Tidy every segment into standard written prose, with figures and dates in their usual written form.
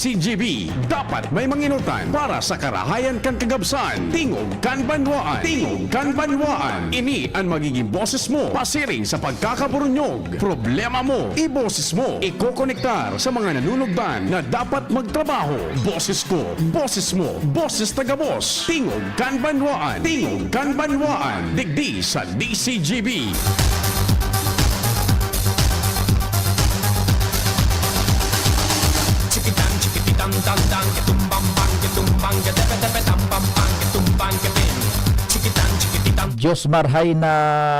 DCGB. Dapat may manginutan para sa karahayan kan kagabsan. Tingog kan banwaan. Tingog kan banwaan. Ini ang magiging boses mo pasiring sa pagkakaburunyog. Problema mo, iboses mo. Ikokonektar sa mga nanunugban na dapat magtrabaho. Boses ko, boses mo, boses tagabos. Tingog kan banwaan. Tingog kan banwaan. Digdi sa DCGB. Tang ketumbang bang ketumbang ketepe tepe tambang bang ketumbang kepin cikitan cikititan. Diyos marhay na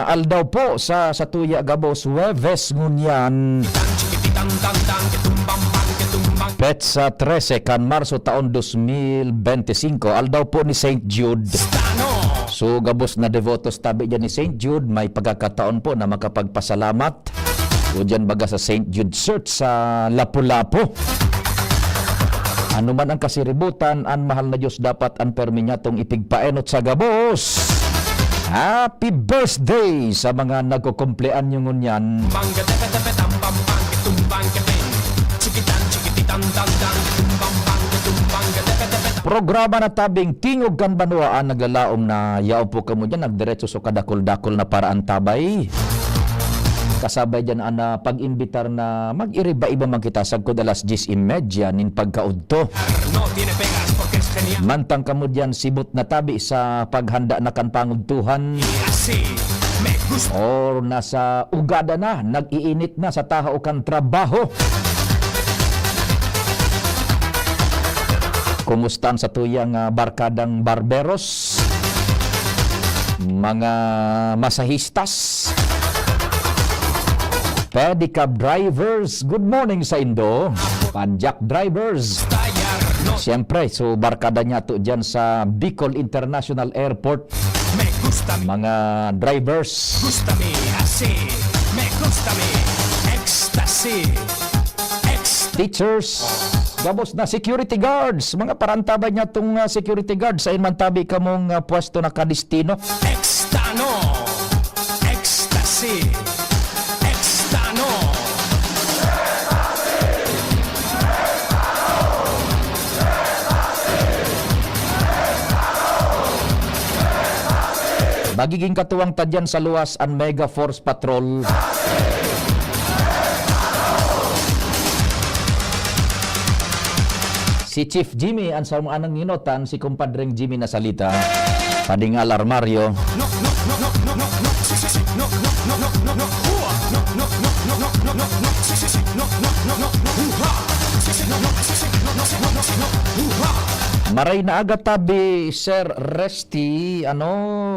aldaw po sa Tuya Gabos Huwebes ngunyan. Cikitan tang ketumbang bang ketumbang. Petsa 13 kan Marso taon 2025 aldaw po ni St. Jude. So Gabos na devotos tabi dyan ni St. Jude may pagkakataon po na makapagpasalamat. O dyan baga sa St. Jude Church sa Lapu-Lapu. Ano man ang kasiributan, ang mahal na Diyos dapat ang permi niya itong ipigpaenot sa Gabos. Happy birthday sa mga nagkukumplean yung ngunyan. Programa na tabing Tingog kan Banwaan naglalaom na yaw po kamo dyan, nagdiretso so kadakol-dakol na paraan tabay. Kasabay dyan na pag-imbitar na mag-iriba-iba man kita sagkod alas 10:30 nin pagkaudto. Mantang kamo dyan sibot na tabi sa paghanda na kan pangudtuhan. Or nasa ugada na, nag-iinit na sa taho kan trabaho. Kumustan sa tuyang barkadang barberos, mga masahistas, pedicab drivers, good morning sa Indo. Panjak drivers. Siyempre, so barkada niya to dyan sa Bicol International Airport. Mga drivers. Teachers. Gabos na security guards. Mga parantabay niya itong security guards. Sa inmantabi ka mong pwesto na kadistino. Ecstasy. Magiging katuwang tadyan sa luwas ang Mega Force Patrol. Si Chief Jimmy ang sa mga anang nginutan, si kumpadreng Jimmy na salita. Padingal armaryo. Maray na aga tabi, Sir Resty.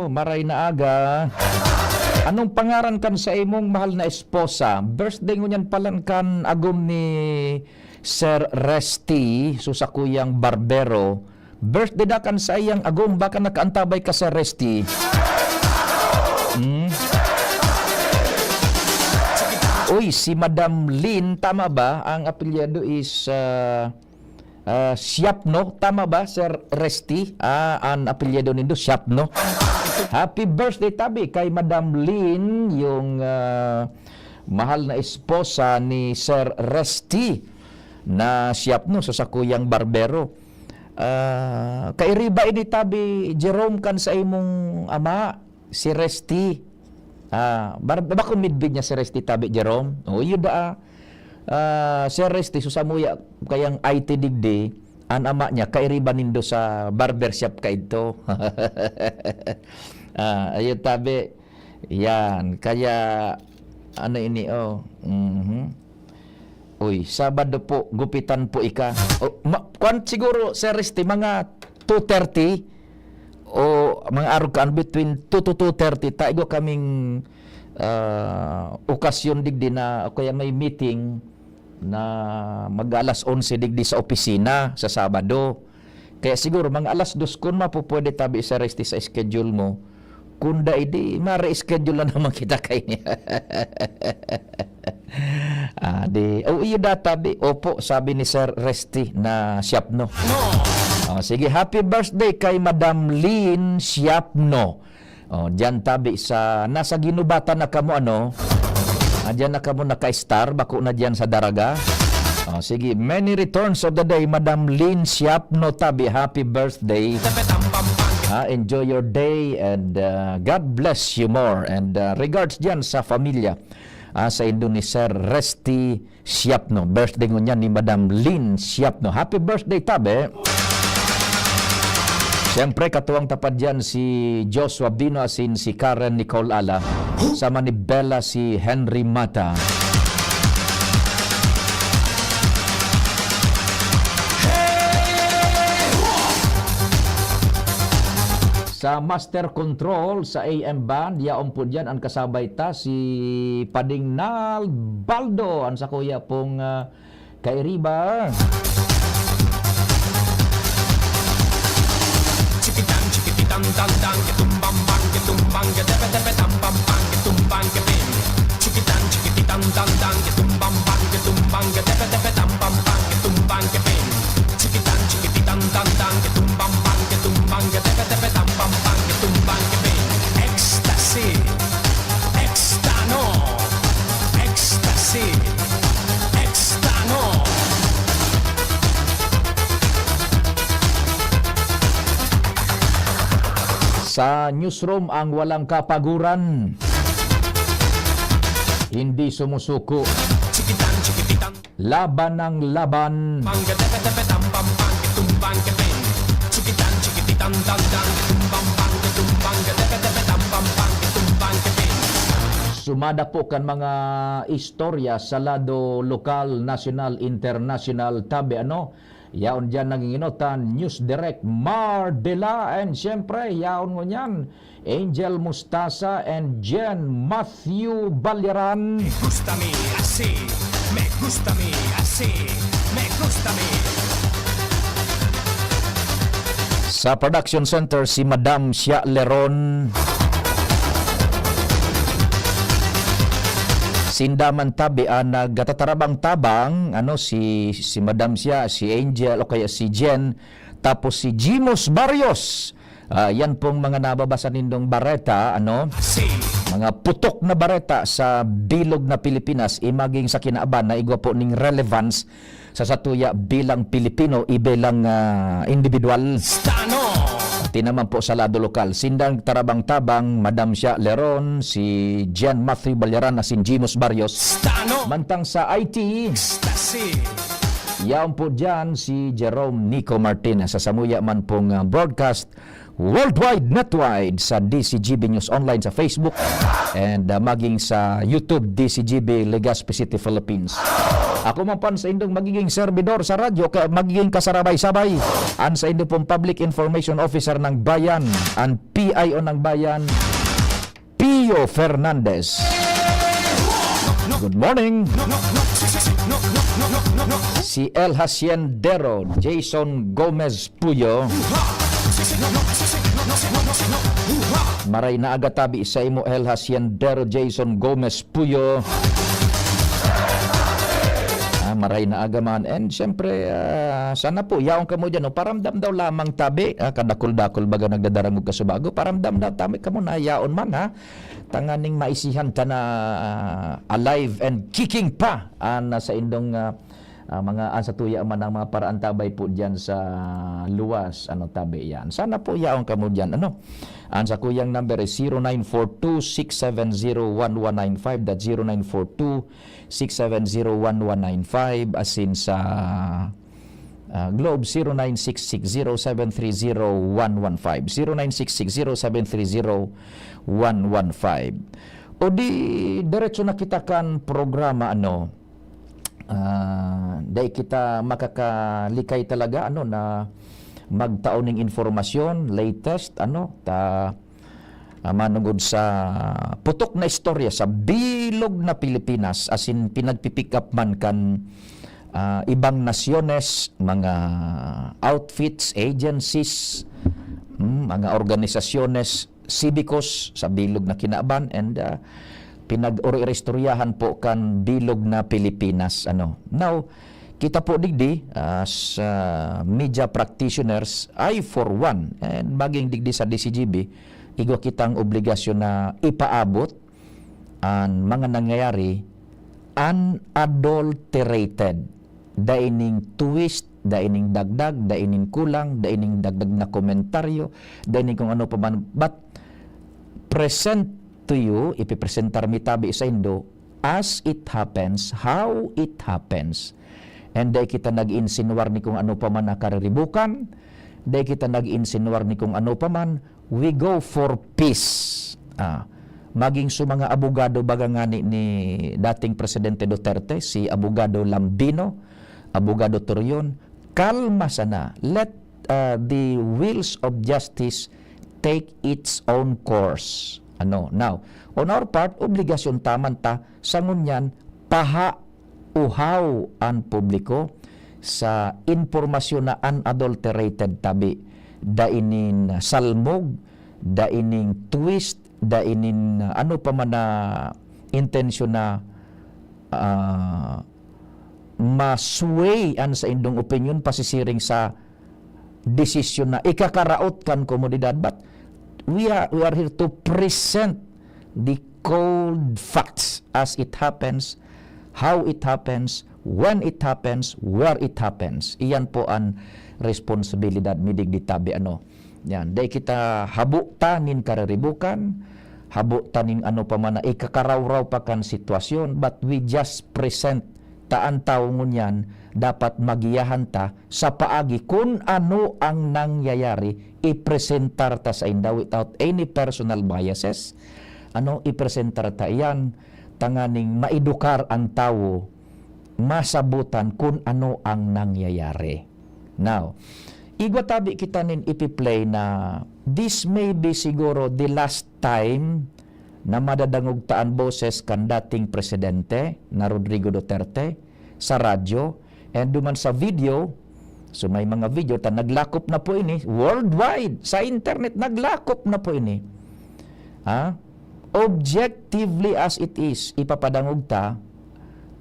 Maray na aga. Anong pangaran kan sa imong mahal na esposa? Birthday ngunyan palan kan agum ni Sir Resty, susakuyang barbero. Birthday da kan sa iyang agum, baka nakaantabay ka Sir Resty. Uy, si Madam Lynn, tama ba? Ang apelyado is Siapno, tama ba, Sir Resty? Ang apelyado nindo, Siapno. Happy birthday tabi kay Madam Lynn, yung mahal na esposa ni Sir Resty na Siapno sa sakuyang barbero. Kairiba ini tabi Jerome kan sa imong ama, si Resty. Bakong midbid niya si Resty tabi Jerome? O yun da Sir Resty susamuya kayang IT digdi an ama niya kairiba nindo sa barbershop ka ito. Ayun tabi yan kaya ano ini Uy, Sabado po gupitan po ika. Kwan siguro Sir Resty mga 2:30 o mga arukan between 2 to 2:30 taigo kaming okasyon digdi na kaya may meeting na mag-alas 11 digdi sa opisina sa Sabado. Kaya siguro mga alas 2 kun mapupwede tabi sa Resty sa schedule mo. Kunda idi ma-reschedule na naman kita kay niya. Iyo data di. Opo, sabi ni Sir Resty na Siapno. Sige, happy birthday kay Madam Lynn Siapno. Diyan tabi sa nasa ginubatan na kamo Diyan na kamo naka-star bako na diyan sa Daraga. Oh, sige, many returns of the day, Madam Lynn Siapno Tabi. Happy birthday. Enjoy your day and God bless you more. And regards dyan sa familia sa Indonesia, Resti Siapno. Birthday nyo niyan ni Madam Lynn Siapno. Happy birthday, Tabi. Siyempre, katuwang tapad dyan si Joshua Bino asin si Karen Nicole Ala. Sama ni Bella si Henry Mata. Sa Master Control sa AM Band, yaon po dyan ang kasabay ta si Pading Nal Baldo. Ang sa kuya pong kairiba. Chikitan, chikitan, dan, dan, ketumbang, bang, ketumbang, ketepe, tepe, tampam, bang, ketumbang, kepin. Chikitan, chikitan, dan, dan, ketumbang, bang, ketumbang, ketepe, tepe, tampam, bang, ketumbang, kepin. Chikitan, chikitan, dan, dan, ketumbang, bang, ketumbang, ketepe, tepe, tampam, bang, ketumbang, kepin. Ecstasy, ekstano, ecstasy, ekstano. Sa newsroom ang walang kapaguran, hindi sumusuko, Chikitan, chikitan, laban ng laban, bang, ketepe, tepe, tampam, bang, ketumbang, kepin. Chikitan, chikitan, dan, dan, ketumbang, bang, ketumbang, ketepe, tepe, tampam, bang, ketumbang, kepin. sumada po kan mga istorya sa lado lokal, national, international, Tabi yaon dyan nanginginutan, News Direct Mar Dela, and syempre yaon mo niyan Angel Mustasa and Jen Matthew Balyaran. Me gusta mi así, me gusta mi así, me gusta mi. Sa production center si Madam Sia Leron. Sindaman Tabi nagtatarabang tabang si Madam Sia, si Angel o kaya si Jen, tapos si Jimos Barrios. Yan pong mga nababasa nindong bareta, Sí, mga putok na bareta sa bilog na Pilipinas, imaging sa kinaaban na igwa po ning relevance sa satuya bilang Pilipino, ibilang individual. stano. Pati naman po sa lado lokal, sindang tarabang tabang Madam Sia Leron, si Jen Matthew Balyaran na si Jimos Barrios. Stano. Mantang sa IT, Ecstasy. yaon po dyan si Jerome Nico Martinez. Sa samuya man pong broadcast worldwide, netwide sa DCGB News Online sa Facebook and maging sa YouTube DCGB Legazpi City, Philippines. Ako man pan sa indong magiging servidor sa radyo, magiging kasarabay-sabay an sa indong pong Public Information Officer ng Bayan, ang PIO ng Bayan, Pio Fernandez. Good morning. Si El Haciendero Jason Gomez Puyo. Maray na agatabi sa imo El Haciendero Jason Gomez Puyo. Maray na agaman. And syempre, sana po, yaong kamo dyan, paramdam daw lamang Tabi, kadakol-dakol baga nagdadarang og kasubago, paramdam daw Tabi kamo na yaon man tanganing maisihan ta na alive and kicking pa sa indong mga sa tuya man ang mga paraan tabay po diyan sa luwas Tabi yan. Sana po yaong kamo diyan ang sa kuyang number is 0942-670-1195. That's 0942-670-1195. Asin sa Globe 0966-0730-115. 0966-0730-115. O di diretso na kita kan programa dahil kita makakalikay talaga na magtaon ng informasyon, latest, manungod sa putok na istorya sa bilog na Pilipinas, asin pinagpipick up man kan ibang nasyones, mga outfits, agencies, mga organisasyones, sibikos sa bilog na kinaaban, and pinag-oristoryahan po kan bilog na Pilipinas. Now, kita po digdi as media practitioners, I for one, and maging digdi sa DCGB, igwa kitang obligasyon na ipaabot ang mga nangyayari unadulterated. daining twist, daining dagdag, daining kulang, daining dagdag na komentaryo, daining kung ano pa man. But present to you, ipipresentar mi tabi sa Indo, as it happens, how it happens. And dahil kita nag-insinuar ni kung ano pa man nakariribukan, dahil kita nag-insinuar ni kung ano pa man, we go for peace. Maging sa mga abogado baga nga ni dating Presidente Duterte, si Abogado Lambino, Abogado Torion, kalma sana. Let the wheels of justice take its own course. Now, on our part, obligasyon taman ta sa ngunyan uhaw ang publiko sa impormasyon na unadulterated tabi. Dainin salmog, dainin twist, dainin ano pa man na intensyon na masway an sa indong opinion pasisiring sa desisyon na ikakaraot kan komunidad. But we are here to present the cold facts as it happens, how it happens, when it happens, where it happens. Iyan po ang responsibilidad midig ditabi yan. Dahil kita habuktanin kararibukan, habuktanin ano pa man na ikakarawraw pa kan sitwasyon, but we just present taan taongon yan, dapat magiyahan ta sa paagi kung ano ang nangyayari, ipresentar ta sa inda without any personal biases. Ipresentar ta yan, tanganing maedukar ang tao, masabutan kung ano ang nangyayari. Now, igwatabi kita nin ipiplay na this may be siguro the last time na madadangog taan boses kan dating presidente na Rodrigo Duterte sa radyo, and duman sa video, so may mga video ta naglakop na po ini worldwide sa internet, naglakop na po ini. Objectively as it is, ipapadangog ta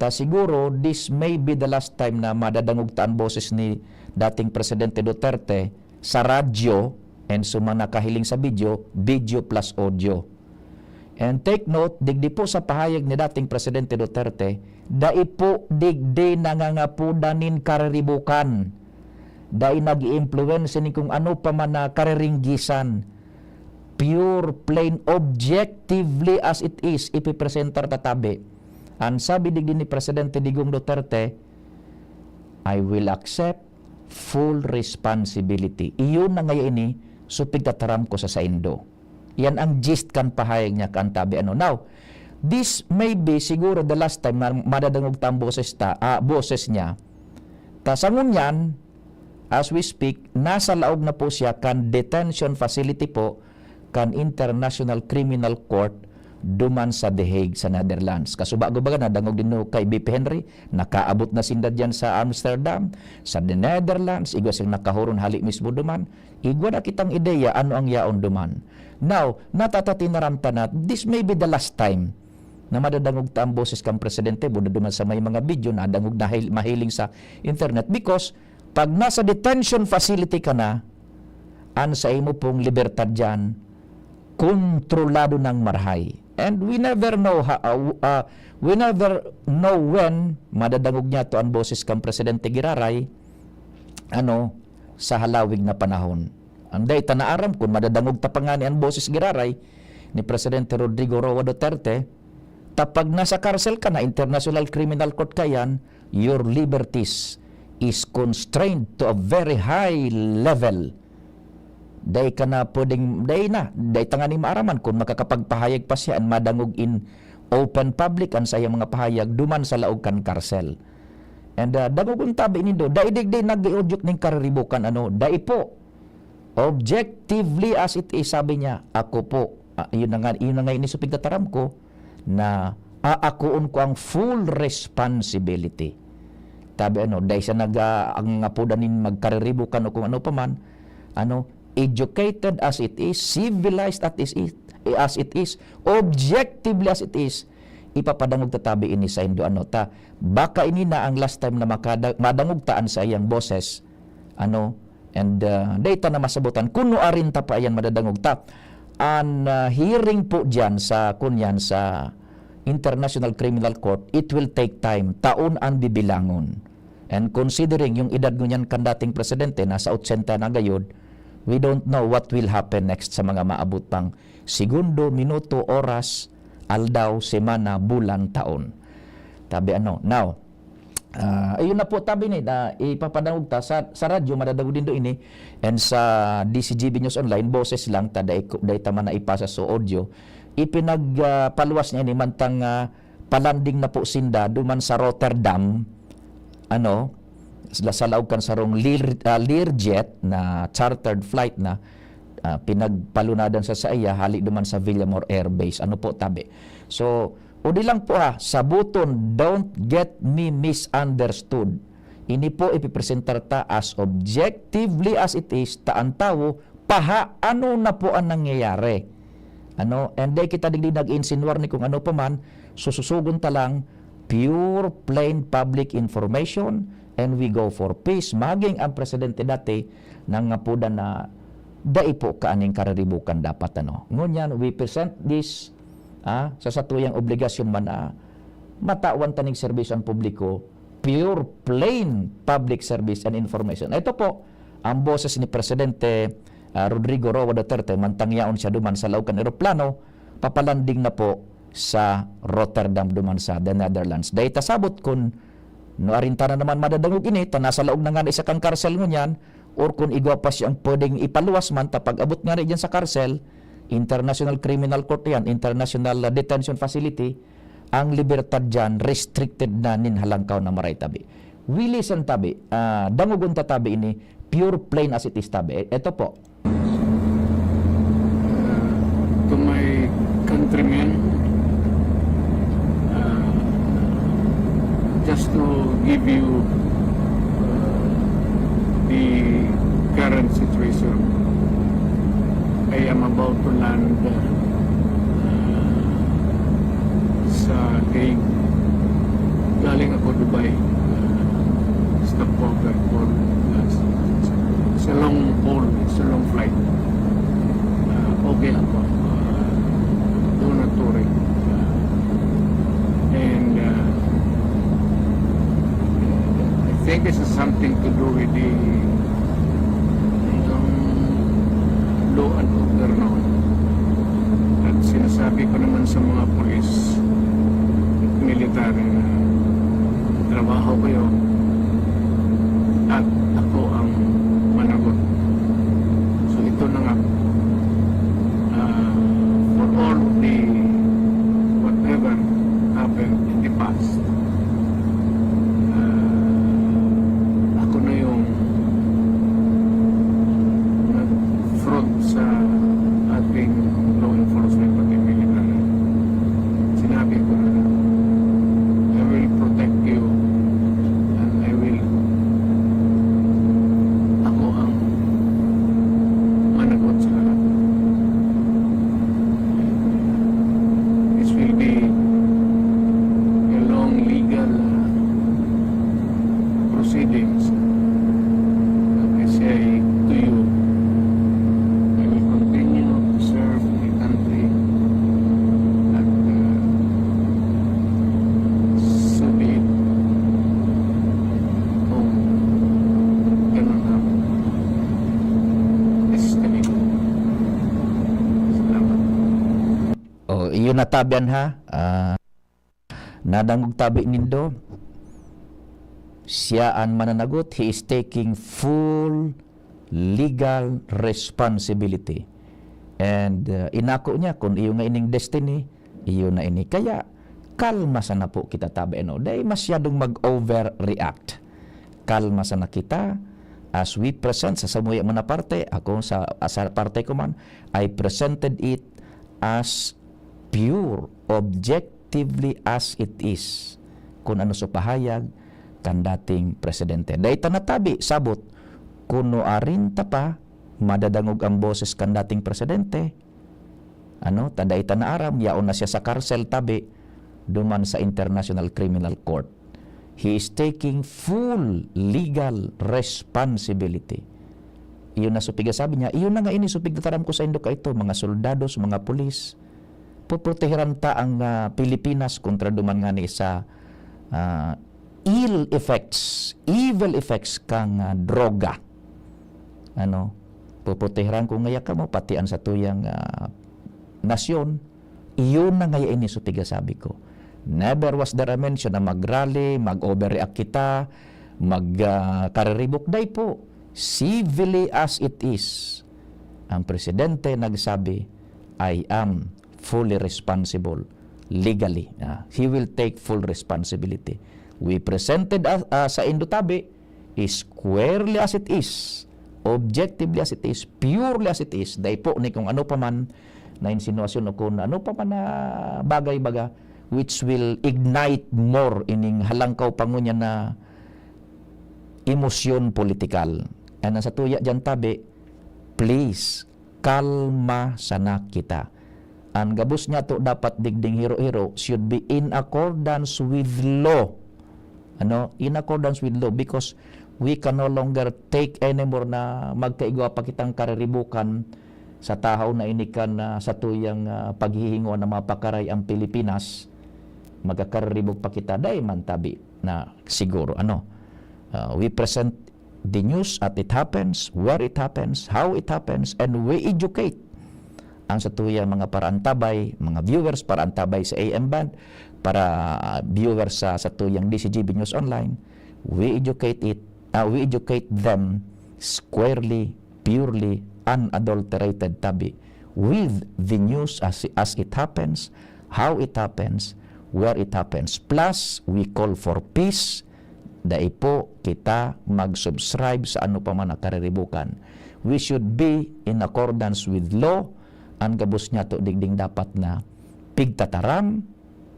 siguro this may be the last time na madadangog taan boses ni dating Presidente Duterte sa radyo, and sumana kahiling sa video plus audio. And take note, digdi po sa pahayag ni dating Presidente Duterte, dai po digdi nangangapudanin kariribukan, dai nag-i-influence ni kung ano pa man na kariringgisan. Pure, plain, objectively as it is, ipipresentar tatabi. Ang sabi digdi ni Presidente Digong Duterte, I will accept full responsibility. Iyon na ngayon ini, supig tataram ko sa Indo. Yan ang gist kan pahayag niya kan tabi. Now, this may be siguro the last time na madadangog tang boses niya. Tasangon yan, as we speak, nasa laog na po siya kan detention facility po kan International Criminal Court duman sa The Hague sa Netherlands. Kasubago baga na dangog din kay BP Henry, nakaabot na sinda dyan sa Amsterdam, sa The Netherlands, igwa siyang nakahuron hali mismo duman. Igwa na kitang ideya ano ang yaon duman. Now, natatinaramta na this may be the last time na madadangog ta ang boses kang presidente, buda duman sa may mga video na dangog na mahiling sa internet, because pag nasa detention facility ka na, an sa imo pong libertad dyan, kontrolado ng marhay. And we never know when madadangog niya to ang boses kang Presidente Giraray sa halawig na panahon. Anday tanaaram kung madadangog tapangani ang boses Giraray ni Presidente Rodrigo Roa Duterte, tapag nasa karsel ka na, International Criminal Court kayan, your liberties is constrained to a very high level. Day ka na pwedeng, day tangani maaraman kung makakapagpahayag pa siya ang madangog in open public ang sayang mga pahayag duman sa laog kan karsel. And dangog ang tabi nindo, day nag-iudyok ng kariribukan, day po, objectively as it is, sabi niya, ako po, yun na nga inisupig tataram ko, na aakuon ko ang full responsibility. Tabi day siya ang apudanin magkariribukan o kung ano pa man, educated as it is, civilized as it is, objectively as it is, ipapadangog tatabi ini sa Indo baka ini na ang last time na madangog taan sa iyang boses and data na masabutan kuno arin ta pa ayan madadangog ta an hearing po diyan sa kunyan sa International Criminal Court. It will take time, taon ang bibilangon. And considering yung edad ngunyan kan dating presidente, nasa 80 na gayod, we don't know what will happen next sa mga maabot pang segundo, minuto, oras, aldaw, semana, bulan, taon. Tabi ano. Now, ayun na po tabi ni na ipapadangog ta sa radyo madadagog din do ini and sa DCGB News Online boses lang ta day tama na ipasa so audio ipinagpaluwas niya ni mantang palanding na po sinda duman sa Rotterdam ano sa laog kan sarong Learjet na chartered flight na pinagpalunadan sa iya hali duman sa Villamor Air Base ano po tabi. So o di lang po sa buton, don't get me misunderstood. Ini po ipipresentar ta as objectively as it is, taan tawo, ano na po ang nangyayari. Ano? And day kita digdi nag-insinuar ni kung ano pa man, sususugon ta lang, pure, plain public information, and we go for peace. Maging ang presidente dati, nang ngapuda na, dai po kaaning kararibukan dapat. Ano? Ngunyan, we present this sa satuyang obligasyon man matawan taning serbisyo ang publiko, pure, plain public service and information. Ito po, ang boses ni Presidente Rodrigo Roa Duterte, mantangyaon siya duman sa laukan eroplano, papalanding na po sa Rotterdam duman sa the Netherlands. Dahil tasabot kung arinta na naman madadangog ini, nasa laog na nga isa kang karsel ngunyan, or kung igwa pa siyang pwedeng ipaluwas man, tapag abot nga rin dyan sa karsel, International Criminal Court yan, International Detention Facility, ang libertad dyan, restricted na ninhalangkaw na maray tabi. We listen tabi, dangugon tabi ini, pure plain as it is tabi. Ito po. To my countrymen, just to give you the current situation. I am about to land sa Hague. Galing ako Dubai. Stopover for it's a long haul, it's a long flight. Okay ako. Do not worry. And I think this is something to do with the law and order noon. At sinasabi ko naman sa mga pulis at military na trabaho kayo at ako ang managot. So ito na nga for all the whatever happened in the past, ako na yung front sa ating law enforcement pati military. Sinabi ko na I will protect you and I will ako ang managot sa lahat. This will be a long legal proceedings. Like I say to you, Iyon natabian ha. Nadangog tabi nindo. Siya ang mananagot. He is taking full legal responsibility. And inako niya kung iyo nga ining destiny, iyo na ini. Kaya kalma sana po kita tabi. No? Dahil masyadong mag-overreact. Kalma sana kita as we present sa samuya mo na parte. Ako sa parte ko man, I presented it as pure, objectively as it is, kung ano sa pahayag kan dating presidente. Dahil tanatabi, sabot, kuno arin ta pa, madadangog ang boses kan dating presidente, ano, taday tanaaram, yaon na siya sa karsel tabi, duman sa International Criminal Court. He is taking full legal responsibility. Iyon na supiga sabi niya, iyon na nga ini supig taram ko sa indo ka ito, mga soldados, mga pulis, puprotehiran ta ang Pilipinas kontra duman nga ni sa evil effects kang droga. Ano, puputeran ko ngaya ka mo, pati ang sa tuyang nasyon, iyon na ngaya ini so tiga sabi ko. Never was there a mention na mag-rally, mag-overreact kita, mag-kariribok. Day po, civilly as it is, ang presidente nagsabi, I am fully responsible legally. He will take full responsibility. We presented sa Indotabi squarely as it is, objectively as it is, purely as it is. Dahil po ni kung ano pa man na insinuasyon o kung ano pa man na bagay-baga which will ignite more ining halangkaw pangunya na emosyon politikal. And sa tuya dyan tabi, please, kalma sana kita. Ang gabos niya to dapat digding hero-hero should be in accordance with law. In accordance with law, because we can no longer take anymore na magkaigwa pa kitang kariribukan sa tahaw na inikan sa tuyang paghihingo ng mga pakaray ang Pilipinas. Magkakaribog pa kita dahil man tabi na siguro. We present the news at it happens, where it happens, how it happens, and we educate ang sa tuyang mga paraantabay, mga viewers paraantabay sa AM Band, para viewers sa tuyang DCGB News Online. We educate them squarely, purely, unadulterated tabi with the news as it happens, how it happens, where it happens. Plus, we call for peace. Dahil po kita mag-subscribe sa ano pa man na kariribukan. We should be in accordance with law. Ang gabos niya to digding dapat na pigtataram,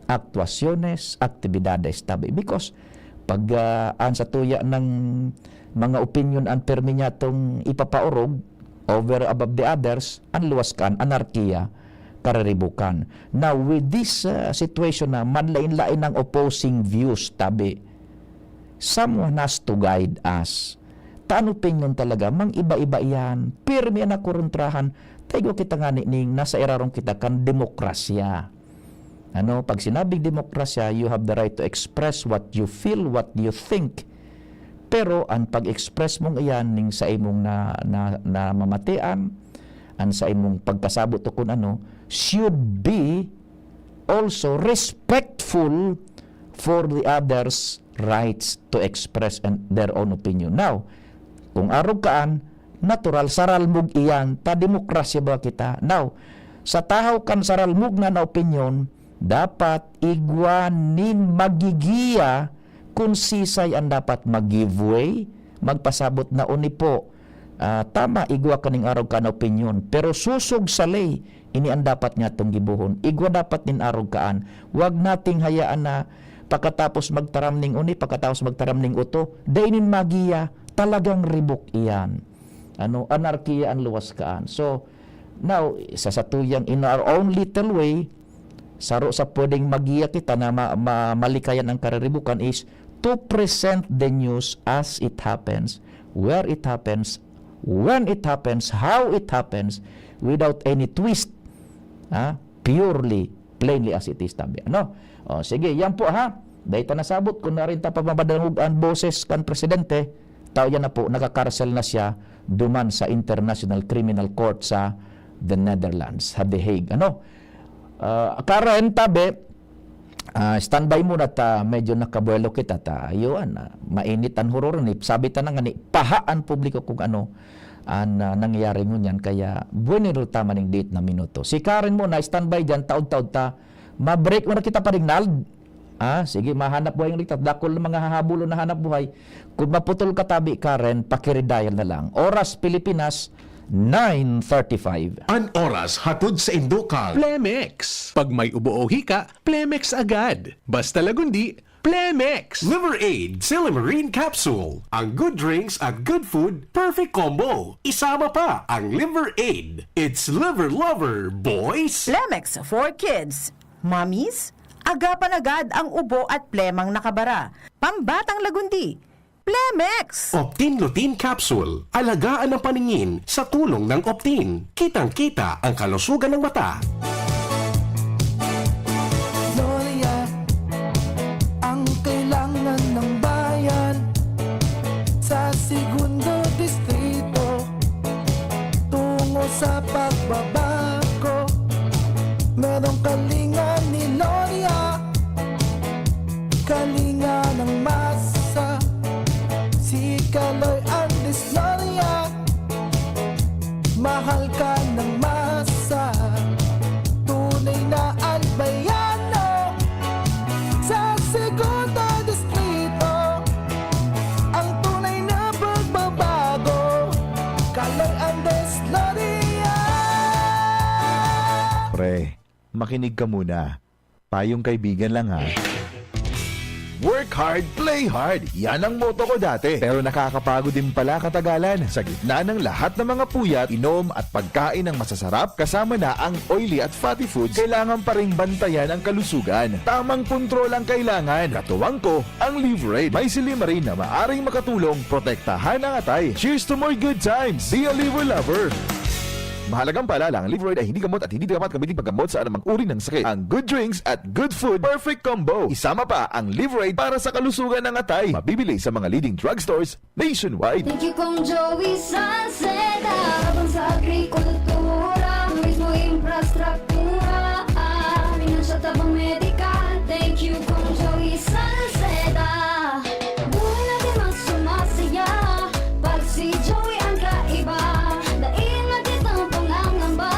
aktuasyones, aktibidades tabi. Because pag ang sa tuya ng mga opinion ang permi niya tong ipapaurog over above the others, ang luwas kan, anarkiya, kariribukan. Now, with this situation na manlain-lain ng opposing views tabi, someone has to guide us. Taan opinion talaga, mang iba-iba yan, pirmi na kuruntrahan, tayo kita nga ning nasa erarong kita kan demokrasya. Pag sinabing demokrasya, you have the right to express what you feel, what you think. Pero ang pag-express mong iyan ning sa imong na mamatian, ang sa imong pagkasabot o kung ano, should be also respectful for the others' rights to express their own opinion. Now, kung arog kaan, natural, saralmog iyan, ta demokrasya ba kita? Now, sa tahaw kan saralmog na opinion, dapat igwanin magigiya kung sisay ang dapat mag-giveaway, magpasabot na uni po. Tama, igwa kaning arog ka na opinion, pero susog sa lay, ini ang dapat nga itong gibuhon. Igwa dapat nin arog kaan. Huwag nating hayaan na pagkatapos magtaram ning uni, pagkatapos magtaram ning uto, dainin magiya, talagang ribok iyan. Anarkiya ang luwas kaan. So, now, sa satuyang in our own little way, saro sa pwedeng magiya kita na malikayan ang kariribukan is to present the news as it happens, where it happens, when it happens, how it happens, without any twist. Purely, plainly as it is tabi. Sige, yan po ha. Dahil nasabot, kung narin ta pamabadangog ang boses kan presidente, tao yan na po, nakakarsel na siya duman sa International Criminal Court sa the Netherlands, sa The Hague. Karen tabi, standby muna ta, medyo nakabuelo kita ta, ayun, mainit ang horor ni, sabi ta na nga ni, pahaan publiko kung ano ang nangyayari ngunyan, kaya buwenero tama ng date na minuto. Si Karen mo na, standby dyan, taod-taod ta, ma-break mo na kita pa rin, sige, mahanap buhay ng ligtas. Dakol ng mga hahabulo na hanap buhay. Kung maputol katabi, Karen, pakiridial na lang. Oras Pilipinas, 9:35. An oras hatod sa Indokal. Plemex. Pag may ubo o hika, Plemex agad. Basta lagundi, Plemex. Liver Aid Silimarine Capsule. Ang good drinks at good food, perfect combo. Isama pa ang Liver Aid. It's liver lover, boys. Plemex for kids. Mommies, agapan agad ang ubo at plemang nakabara. Pambatang lagundi. Plemex! Optin Lutein Capsule. Alagaan ang paningin sa tulong ng Optin. Kitang-kita ang kalusugan ng mata. Gloria, ang kailangan ng Pre, makinig ka muna. Payong kaibigan lang ha. Work hard, play hard. Yan ang motto ko dati. Pero nakakapagod din pala katagalan. Sa gitna ng lahat ng mga puyat, inom at pagkain ng masasarap, kasama na ang oily at fatty foods, kailangan pa ring bantayan ang kalusugan. Tamang kontrol ang kailangan. Katuwang ko, ang Liverade. May silimarin na maaring makatulong protektahan ang atay. Cheers to more good times. Be a liver lover. Mahalagang paalala, ang Liverade ay hindi gamot at hindi dapat gamitin paggamot sa anumang uri ng sakit. Ang good drinks at good food, perfect combo. Isama pa ang Liverade para sa kalusugan ng atay. Mabibili sa mga leading drugstores nationwide. Thank you Kong Joey Salceda. Habang sa agrikultura, mismo infrastruktura, finansya tabang medikal. Thank you Kong Joey Salceda. Buhay natin mas sumasaya pag si Joey ang kaiba. Daig natin ang pangangamba.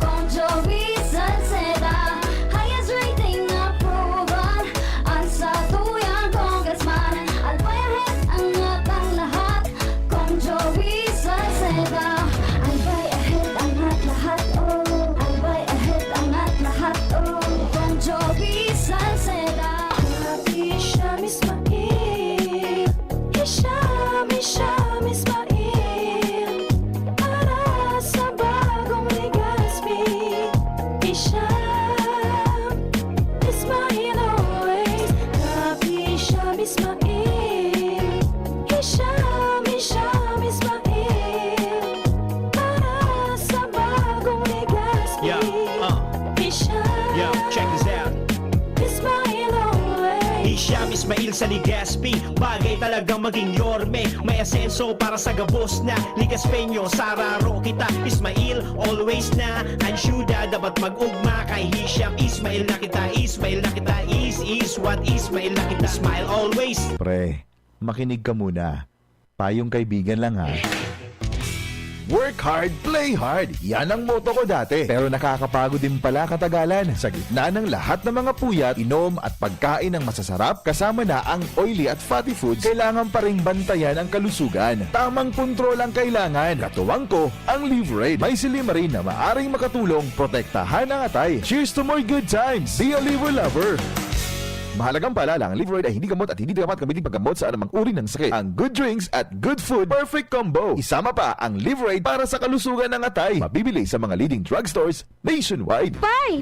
Kong Joey Salceda, highest rating approval. Ang sa tuyang congressman, albayahit ang atang lahat. Kong Joey Salceda, albay ahead ang lahat, oh. Albay ahead ang lahat, oh. Kong Joey Salceda. Hisham Ismail, Hisham Ismail, para sa bagong Legazpi. Hisham Ismail always. Hisham Ismail, Hisham Ismail, para sa bagong Legazpi. Hisham check this out. Ismail always. Hisham Ismail sa Legazpi, bagay talagang maging yorme. May asenso para sa gabos na Ligaspeño, sararo kita Ismail, always na ansyuda, dapat mag-ugma kay Hisham Ismail na kita. Ismail na kita, is what Ismail na kita. Smile always. Pre, makinig ka muna. Payong kaibigan lang ha. Work hard, play hard. Yan ang motto ko dati. Pero nakakapagod din pala katagalan. Sa gitna ng lahat ng mga puyat, inom at pagkain ng masasarap, kasama na ang oily at fatty foods, kailangan pa ring bantayan ang kalusugan. Tamang kontrol ang kailangan. Katuwang ko, ang Liverade. May silimarin na maaring makatulong protektahan ang atay. Cheers to more good times. Be a liver lover. Mahalagang paalala, ang Liverade ay hindi gamot at hindi dapat gamitin paggamot sa anumang uri ng sakit. Ang good drinks at good food, perfect combo. Isama pa ang Liverade para sa kalusugan ng atay. Mabibili sa mga leading drugstores nationwide. Pai!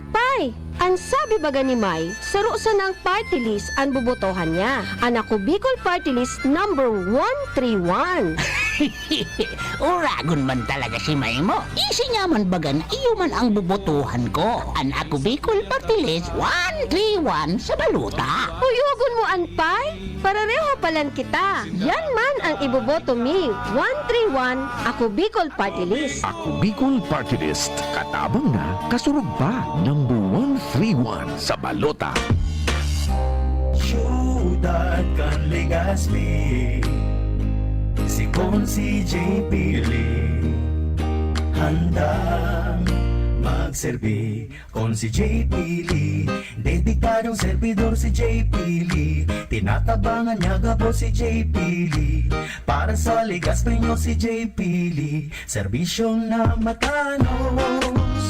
Ang sabi baga ni May, sarusa ng party list ang bubotohan niya. Anak ko Bicol Party List number 131. Uragon man talaga si May mo. Isi nga man baga na iyo man ang bubotohan ko. Anak ko Bicol Party List 131 sa baluta. Uyugon mo an Pai? Parareho palan kita. Yan man ang iboboto mi. 131, ako Bicol Party List. Ako Bicol Party List. Katabang na, kasurog pa. Number 131 sa balota. Syudad kan Legazpi, si Consi J. Pili, handang magserbi. Consi J. Pili, dedikadong servidor si J. Pili, tinatabangan niya gabo si J. Pili, para sa Legazpeño si J. Pili, serbisyong na matanos.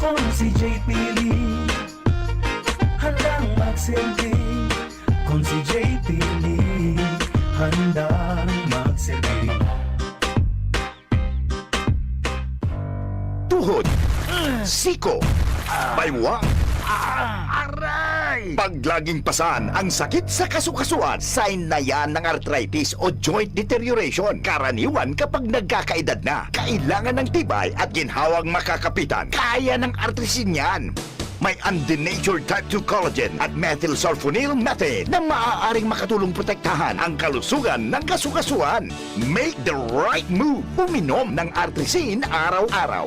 Consi J. Pili, handang magserbi. Consi J. Pili, handang magserbi. Tuhod, siko, baywa, aray! Pag laging pasan ang sakit sa kasukasuan, sign na yan ng arthritis o joint deterioration. Karaniwan kapag nagkakaedad na, kailangan ng tibay at ginhawang makakapitan. Kaya ng artrisin yan. May undenatured type 2 collagen at methylsulfonyl methane na maaaring makatulong protektahan ang kalusugan ng kasukasuan. Make the right move. Uminom ng artrisin araw-araw.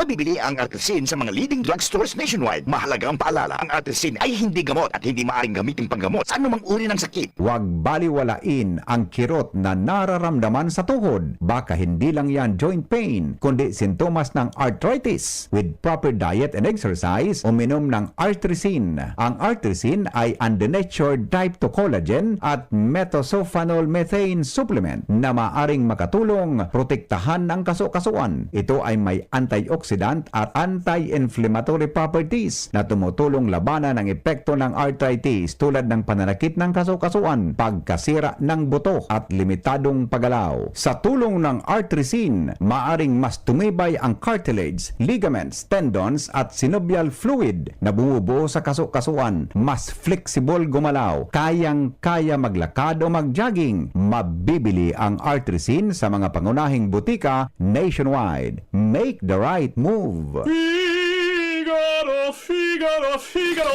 Mabibili ang Artesin sa mga leading drugstores nationwide. Mahalagang paalala, ang Artesin ay hindi gamot at hindi maaaring gamitin panggamot sa anumang uri ng sakit. Huwag baliwalain ang kirot na nararamdaman sa tuhod. Baka hindi lang yan joint pain, kundi sintomas ng arthritis. With proper diet and exercise, uminom ng Artesin. Ang Artesin ay undenatured type 2 collagen at metosulfonol methane supplement na maaring makatulong protektahan ang kaso-kasuan. Ito ay may antioxidant at anti-inflammatory properties na tumutulong labanan ang epekto ng arthritis tulad ng pananakit ng kaso-kasuan, pagkasira ng buto at limitadong paggalaw. Sa tulong ng Artesin, maaring mas tumibay ang cartilage, ligaments, tendons at synovial fluid na bumubuo sa kaso-kasuan. Mas flexible gumalaw, kayang-kaya maglakad o mag-jogging. Mabibili ang Artesin sa mga pangunahing butika nationwide. Make the right move.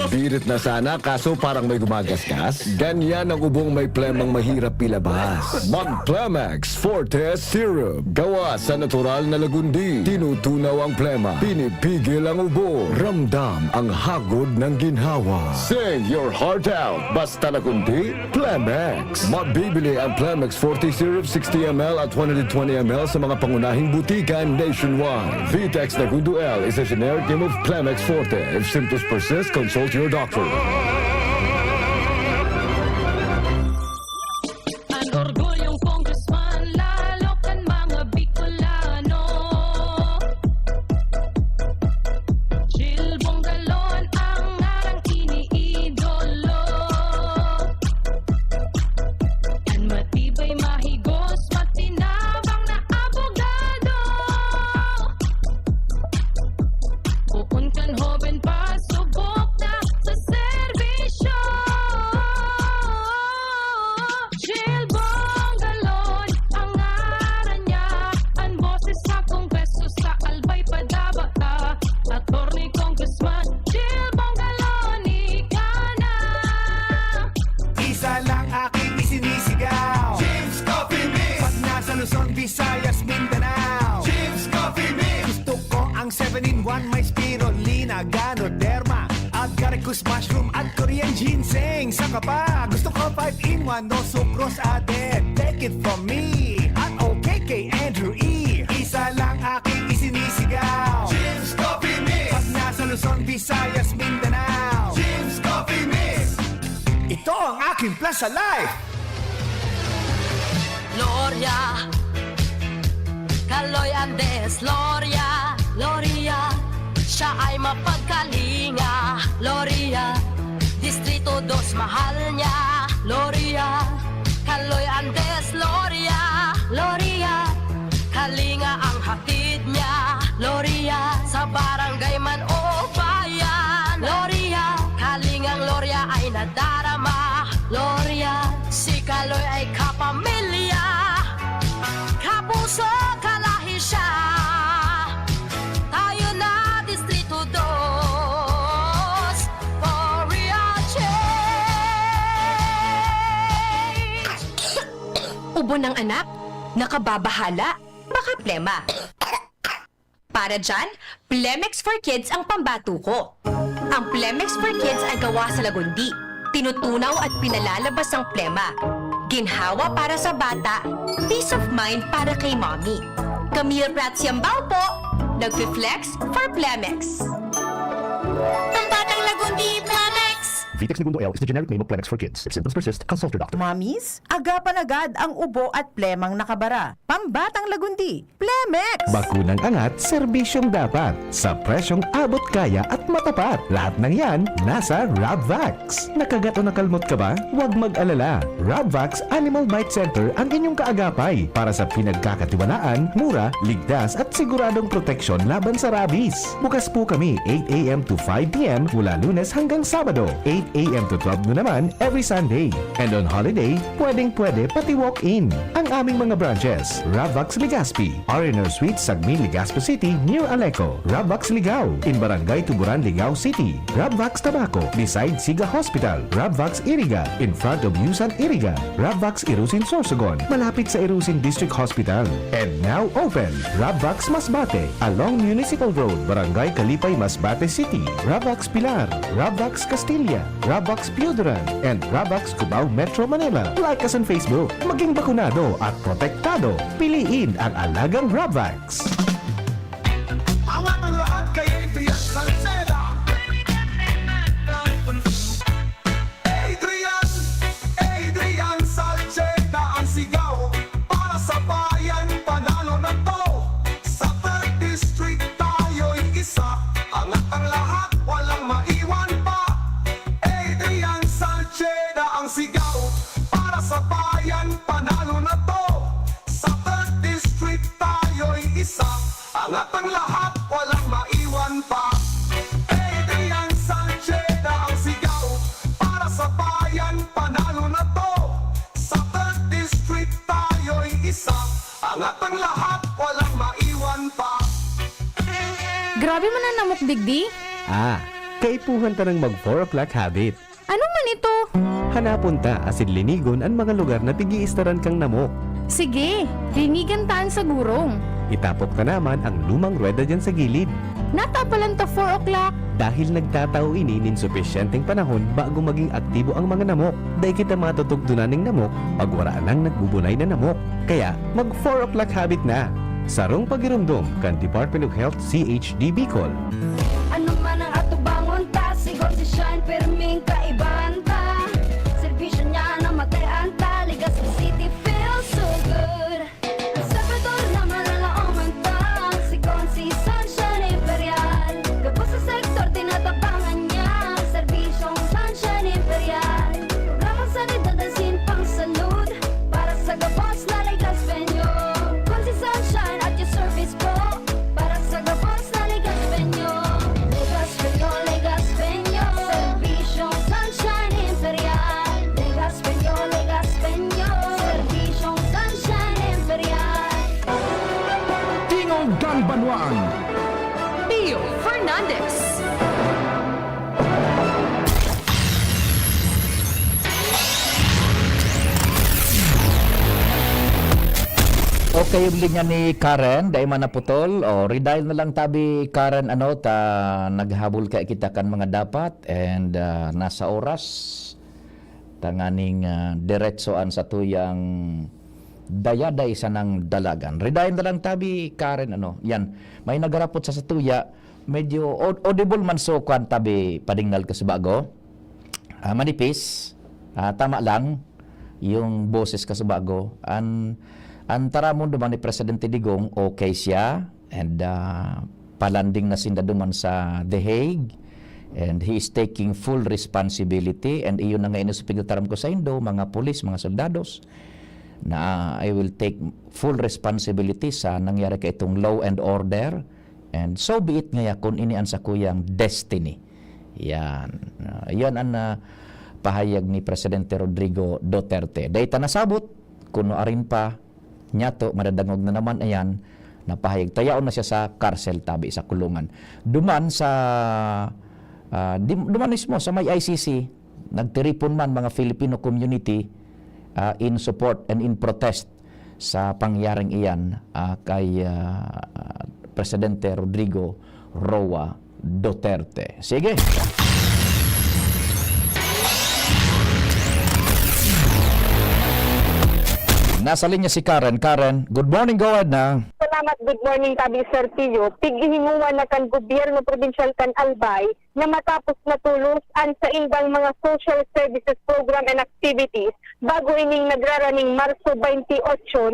Birit na sana kaso parang may gumagasgas. Ganyan ang ubong may plemang mahirap ilabas. Mag Plemex Forte Syrup. Gawa sa natural na lagundi. Tinutunaw ang plema. Pinipigil ang ubo. Ramdam ang hagod ng ginhawa. Sing your heart out. Basta lagundi, Plemex. Mabibili ang Plemex Forte Syrup 60 ml at 120 ml sa mga pangunahing butika nationwide. Vitex Nagundo L is a generic name of Plemex Forte. If symptoms persist, consult your doctor. Ang orgulyong congressman, lalo kan mga Bicolano. Jill Bongalon ang arang iniidolo. Yan matibay, mahigos, matinabang na abogado. Uun kan hoben pa, subok na sa serbisyo. Jill Bongalon, ang ngaran niya, ang boses sa kongreso sa albay padabata. Attorney Congressman Jill Bongalon, ika na. Isa lang aking isinisigaw, James Coffee Mix. Pag nasa Luzon, Visayas, Mindanao, James Coffee Mix. Gusto ko ang 7-in-1, may spirulina, ganoderma, agaricus mushroom at Korean ginseng. Saka pa, gusto ko 5-in-1, no sucrose added. Take it from me, at OKK Andrew E. Isa lang aking isinisigaw, James Coffee Mix. Pag nasa Luzon, Visayas, Mindanao, James Coffee Mix. Ito ang aking plus sa life. Gloria, Kaloy Andes, Gloria, Gloria, siya ay mapagkalinga. Gloria, Distrito 2 mahal niya. Gloria, Kaloy Andes, Gloria, Gloria, kalinga ang hatid niya. Gloria, sa barangay man o bayan. Gloria, kalingang Gloria ay nadarama. Gloria, si Kaloy ay kapamilya. Kapuso, kalahi siya. Tayo na Distrito 2 for real change. Ubo ng anak, nakababahala, baka plema. Para dyan, Plemex for Kids ang pambato ko. Ang Plemex for Kids ay gawa sa lagundi. Tinutunaw at pinalalabas ang plema. Ginhawa para sa bata, peace of mind para kay mommy. Camille Prats Yambao po, nagfi-flex for Plemex. Pambatang lagundi, Plemex! Vitex Nagundo L is the generic name of Plemex for kids. If symptoms persist, consult your doctor. Mommies, agapan agad ang ubo at plemang nakabara. Pambatang lagundi, Plemex! Bakunang angat, serbisyong dapat. Sa presyong abot kaya at matapat. Lahat ng yan, nasa Rabvax. Nakagat o nakalmot ka ba? Huwag mag-alala. Rabvax Animal Bite Center ang inyong kaagapay para sa pinagkakatiwalaan, mura, ligtas at siguradong proteksyon laban sa rabies. Bukas po kami 8 a.m. to 5 p.m. mula Lunes hanggang Sabado. 8 8 a.m. to 12 noon naman every Sunday. And on holiday, pwedeng-pwede pati walk-in. Ang aming mga branches, Ravvax Legazpi, R&R Suite, Sagmi, Legazpi City, near Aleco, Ravvax Ligao, in Barangay Tuburan, Ligao City, Ravvax Tabaco, beside Siga Hospital, Ravvax Iriga, in front of Yusan Iriga, Ravvax Irusin Sorsogon, malapit sa Irusin District Hospital. And now open, Ravvax Masbate, along Municipal Road, Barangay Kalipay, Masbate City, Ravvax Pilar, Ravvax Castilla, Ravvax Piudaran, and Ravvax Cubao Metro Manila. Like us on Facebook, maging bakunado at protektado. Piliin ang alagang Ravvax. Angat ang lahat kay Adrian Salceda. Adrian Salceda ang sigaw para sa bayan, panalo na to. Sa 3rd District tayo'y isa. Angat ang lahat, walang maiwan pa. Adrian Salceda ang sigaw para sa bayan, panalo na to. Sa 3rd District tayo'y isa. Angat ang lahat, walang maiwan pa. Adrian Salceda ang sigaw para sa bayan, panalo na to. Sa 3rd District tayo'y isa. Angat ang lahat, walang maiwan pa. Grabe man ang namok digdi. Kaipuhan ta ng mag 4 o'clock habit. Ano man ito? Hanapon ta asin linigon ang mga lugar na tigiistaran kang namok. Sige, linigan taan sa gurong. Itapok ka naman ang lumang rueda dyan sa gilid. Natapalan ta 4 o'clock. Dahil nagtatao ini nin sufisyenteng panahon bago maging aktibo ang mga namok. Dahil kita matutugtunan ng namok pag waraan lang nagbubunay na namok. Kaya mag 4 o'clock habit na. Sarong pagirumdom kan Department of Health CHD Bicol. Ano man ang ato bangon ta, sigon si Shine, pero ming kaibahan ta. Servisyo niya na matean ta, Legazpi City feels so good. Sa Pedor naman ang laoman ta, sigon si Sunshine Imperial. Gabos sa sektor, tinatabangan niya, serbisyong Sunshine Imperial. Programang sanidad ang sinpang salud, para sa gabos na Legazpenyo. Kung si Sunshine at your service po, para sa gabos na Legazpenyo. Legazpenyo, Legazpenyo, serbisyong Sunshine Imperial. Legazpenyo, Legazpenyo, serbisyong Sunshine Imperial. Tingog Ganbanwaan. Pio Fernandez. Okay, yung linya ni Karen, dahil man naputol. O, redial na lang tabi, Karen, naghabol ka kita kan mga dapat. And nasa oras, tanganing diretsoan sa tuyang dayaday sa ng dalagan. Redial na lang tabi, Karen, yan. May nagarapot sa tuya, medyo audible man so kwan tabi padingnal ka sa bago. Manipis, tama lang, yung boses ka sa bago. Antara mo duman ni Presidente Digong, okay siya, and palanding na sinda duman sa The Hague, and he is taking full responsibility, and iyon na nga inuspigataram ko sa Indo, mga pulis, mga soldados, na I will take full responsibility sa nangyari ka itong law and order, and so be it nga kung inian sa kuyang destiny. Yan. Yan ang pahayag ni Presidente Rodrigo Duterte. Dahil nasabot, kuno arin pa, nyato, madadangog na naman ayan, napahayag. Tayaon na siya sa karsel tabi, sa kulungan. Duman mismo sa may ICC, nagtiripon man mga Filipino community in support and in protest sa pangyaring iyan kay Presidente Rodrigo Roa Duterte. Sige! Nasa linya si Karen. Karen, good morning, go ahead na. Salamat, good morning tabi Sir Pio. Tighihinguan na kan gobyerno provincial kan Albay na matapos natulus an sa ibang mga social services program and activities bago ining nagraraning Marso 28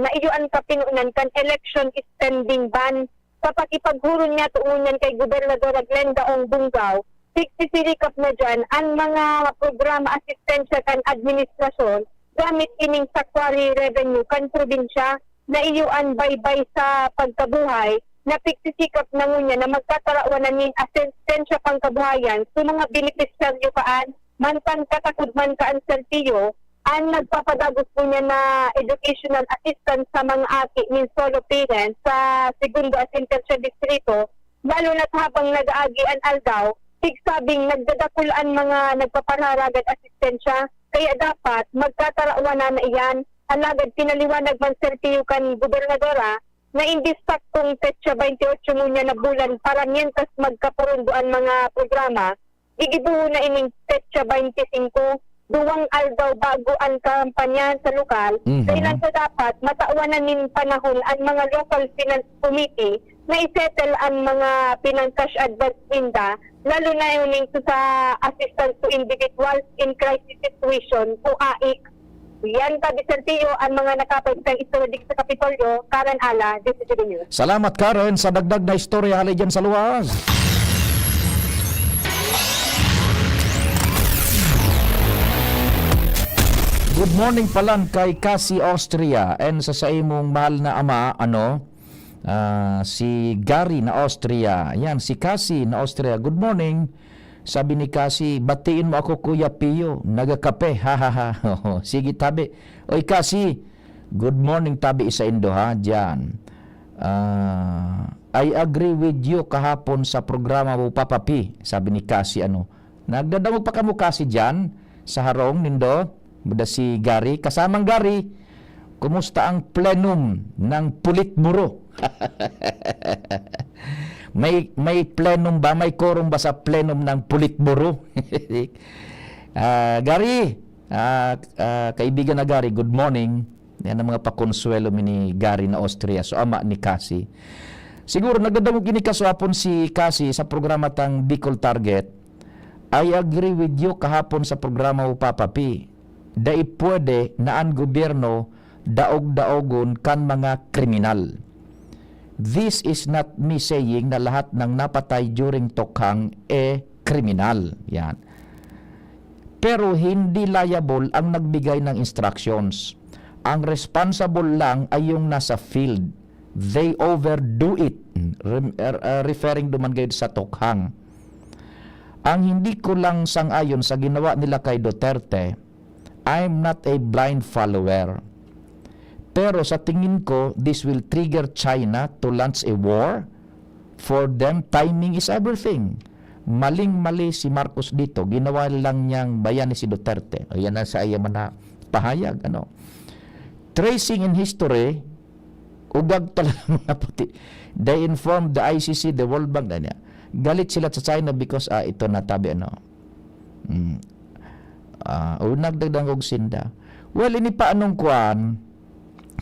na iyoan kapinunan kan election spending ban sa pakipaghuron niya tuungan kay Gobernador Glenda Ong Bungaw. Sisikap na dyan ang mga programa asistensya kan administrasyon gamit ining sakwari revenue kan probinsya na iyuan baybay sa pagkabuhay na pigsisikap na ngunya na magkatarawan na ning asistensya pangkabuhayan sa mga beneficiaryo kaan mantang katakod man ka ang Serpillo, ang nagpapadagos po niya na educational assistance sa mga aki min solo parents sa segundo as tertiary distrito, lalo na't habang nag-aagi ang aldaw, tigsabing nagdadakulaan mga nagpapararagad asistensya, kaya dapat magkatarawan na iyan. Alagad pinaliwanag man Serpillo kan gobernadora na imbis saktong petsa 28 ngunya na bulan para mientras magkaporunduan mga programa, igibuho na ining petsa 25 duwang aldaw bago ang kampanya sa lokal, kailan sa dapat mataawanan nin panahon ang mga local finance committee na isettle ang mga pinang-cash advance inda, lalo na yung sa assistance to individuals in crisis situation o AIC. Yan ka, Serpillo, ang mga nakapagtang istodik sa Kapitolyo, Karen Ala, DCTV News. Salamat Karen sa dagdag na istorya halay dyan sa luwas. Good morning palang kay Cassie Austria and sa imong mahal na ama, si Gary na Austria. Yan, si Cassie na Austria. Good morning. Sabi ni Cassie, batiin mo ako Kuya Pio, nagakape, ha ha ha. Sige tabi. Oy Cassie, good morning tabi isa Indo ha, dyan. I agree with you kahapon sa programa mo Papa P. Sabi ni Cassie nagdadamog pa kamo Cassie dyan sa harong nindo. Muda si Gary, kasamang Gary, kumusta ang plenum ng Politburo? May plenum ba? May quorum ba sa plenum ng Politburo? Gary, kaibigan na Gary, good morning. Yan ang mga pakonsuelo ni Gary na Austria. So, ama ni Cassie. Siguro, nagdadamog inikaswapon si Cassie sa programa tang Bicol Target. I agree with you kahapon sa programa mo Papa P. Dai pwede na ang gobyerno daog-daogon kan mga kriminal. This is not me saying na lahat ng napatay during tokhang kriminal. Yan. Pero hindi liable ang nagbigay ng instructions. Ang responsible lang ay yung nasa field. They overdo it. Referring duman kayo sa tokhang. Ang hindi ko lang sang-ayon sa ginawa nila kay Duterte, I'm not a blind follower. Pero sa tingin ko, this will trigger China to launch a war. For them, timing is everything. Maling-mali si Marcos dito. Ginawa lang niyang bayani si Duterte. O yan na sa ayaman na pahayag. Tracing in history, ugag talaga mga puti. They informed the ICC, the World Bank, galit sila sa China because ito na tabi o nagdagdag og sinda. Well, ini pa anong kuan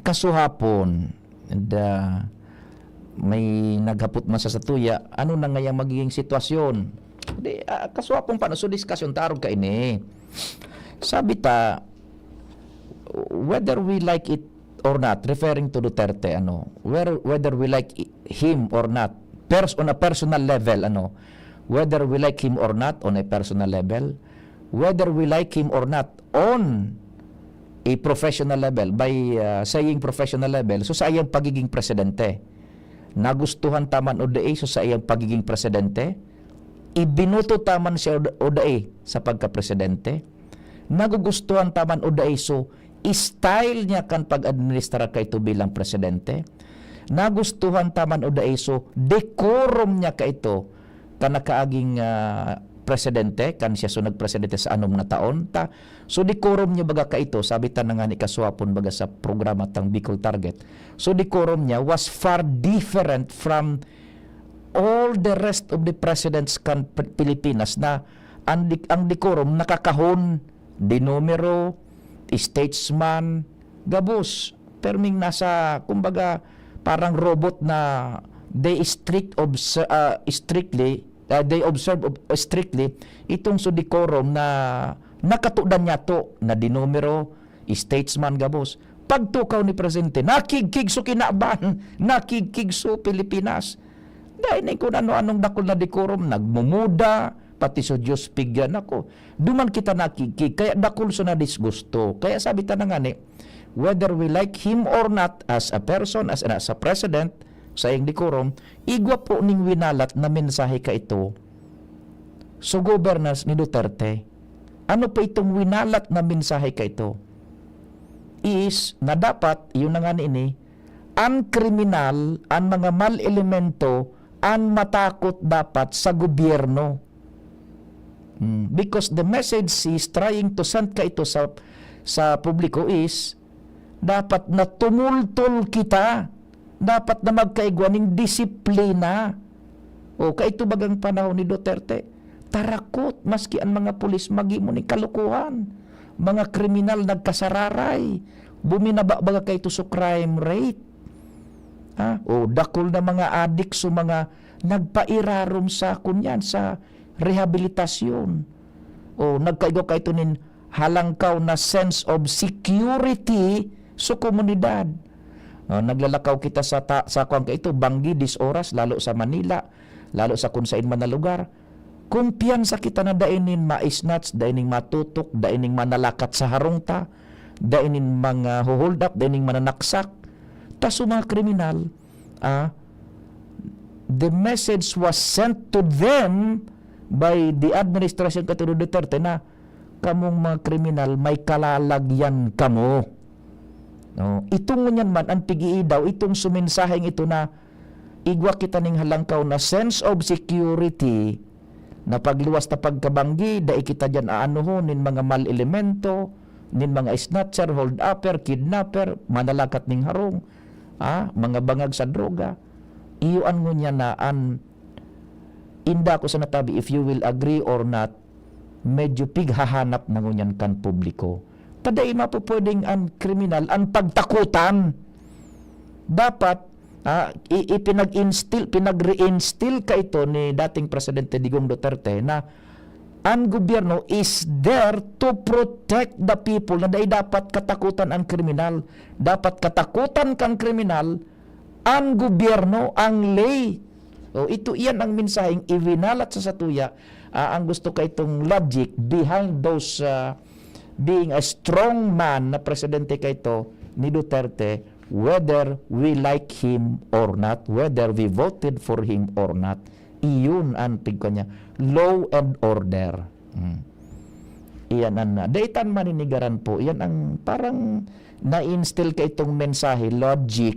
kasuhapon and may naghapot man sa tuya, ano na ngayang magiging sitwasyon. Di kasuhapon pa no so discussion tarog ka ini. Sabi ta whether we like it or not, referring to Duterte whether we like him or not, on a personal level whether we like him or not on a personal level, whether we like him or not on a professional level, by saying professional level, so sa iyang pagiging presidente, nagustuhan taman o dae so sa iyang pagiging presidente, ibinuto taman siya o dae sa pagka-presidente, nagugustuhan taman o dae so style niya kan pag-administra kay ito bilang presidente, nagustuhan taman o dae so decorum niya ka ito kanakaaging presidente, kan siya so nagpresidente sa anom na taon so decorum niya baga ka ito, sabi ta na nga ni kaswapon baga sa programa tang Bicol Target, so decorum niya was far different from all the rest of the presidents kan Pilipinas na ang decorum nakakahon, dinumero, statesman, gabos, perming nasa kumbaga parang robot na they they observe strictly itong so decorum na nakatudan niya to na dinumero, statesman gabos. Pagtukaw ni presidente, nakigkigso kinaban, nakigkigso Pilipinas. Dahil na kung ano-anong dakol na decorum, nagmumuda, pati so Diyos pigyan ako. Duman kita nakigkig, kaya dakol so na disgusto. Kaya sabi ta na nga whether we like him or not as a person, as a president, sa iyong decorum, igwa po ning winalat na mensahe ka ito so governance ni Duterte ano pa itong winalat na mensahe ka ito? Is na dapat, yun na nga ini, ang kriminal, ang mga mal-elemento, ang matakot dapat sa gobyerno. Because the message is trying to send ka ito sa publiko is, dapat na tumultol kita, dapat na magkaigwa ng disiplina. O kaito bagang panahon ni Duterte, tarakot maski ang mga pulis magimo ni kalukuhan, mga kriminal nagkasararay, buminaba-baga kaito sa crime rate. O dakol na mga adik so mga nagpairarom sa kunyan sa rehabilitasyon. O nagkaigo kaito nin halangkaw na sense of security sa komunidad. Naglalakaw kita sa kung kaito banggi disoras lalo sa Manila, lalo sa kung saan man na lugar. Kumpiyansa kita na dainin maisnats, dainin matutok, dainin manalakat sa harungta, dainin mga hold up, dainin mananaksak. Taso mga kriminal, the message was sent to them by the administration Katulad Duterte na kamong mga kriminal may kalalagyan kamo. No, itong ngunyan man ang pigi daw itong sumensaheng ito na igwa kita ning halangkaw na sense of security na pagliwas na pagkabanggi dai kita diyan aanuhon nin mga mal-elemento, nin mga snatcher, hold upper, kidnapper, manalakat ning harong, mga bangag sa droga. Iyon ngunya na inda ko sa natabi, if you will agree or not, medyo pighahanap na ngunyan kan publiko. Taday mapupwedeng ang kriminal, ang pagtakutan. Dapat, pinag-re-instill ka ito ni dating Presidente Digong Duterte na ang gobyerno is there to protect the people, na dapat katakutan ang kriminal. Dapat katakutan kang kriminal, ang gobyerno, ang lay. Ito iyan ang mensaheng iwinalat sa satuya. Ang gusto ka itong logic behind those being a strong man na presidente ka ito ni Duterte, whether we like him or not, whether we voted for him or not, iyon ang pigko niya. Law and order. Iyan ang daytan maninigaran po. Iyan ang parang na-instill ka itong mensahe, logic,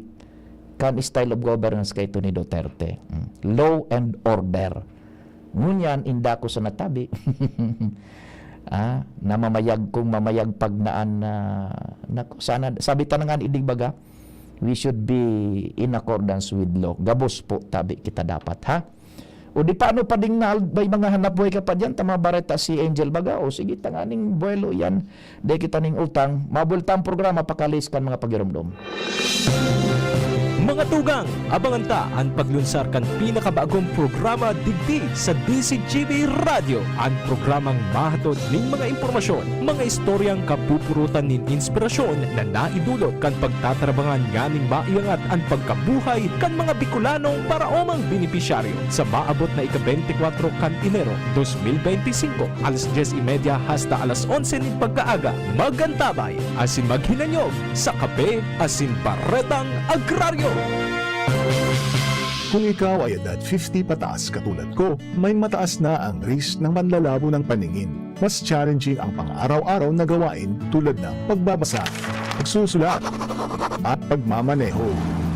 kan style of governance ka ito ni Duterte. Law and order. Ngunyan, inda ko sa natabi. Namamayag kong mamayag pagnaan na sana, sabi tanangan idig baga, we should be in accordance with law. Gabos po tabi kita dapat, ha? O di paano pa ding may mga hanap buhay ka pa dyan, tamabareta si Angel baga, o sige tanganing buwelo yan, di kita ning utang, mabultang programa pakalis kan mga pagirumdom. Mga tugang, abangan ta ang paglunsar kan pinakabagong programa digdi sa DCGV Radio. Ang programang mahatod ning mga impormasyon, mga istoryang kapupurutan nin inspirasyon na naidulot kan pagtatrabangan ganing maiangat ang pagkabuhay kan mga Bicolanong paraomang benepisyaryo sa maabot na ika-24 kan Enero 2025 alas 10:30 hasta alas 11 nin pagkaaga. Magantabay asin maghinanyog sa kape asin baretang agraryo. Kung ikaw ay edad 50 pataas katulad ko, may mataas na ang risk ng panlalabo ng paningin. Mas challenging ang pang-araw-araw na gawain tulad ng pagbabasa, pagsusulat, at pagmamaneho.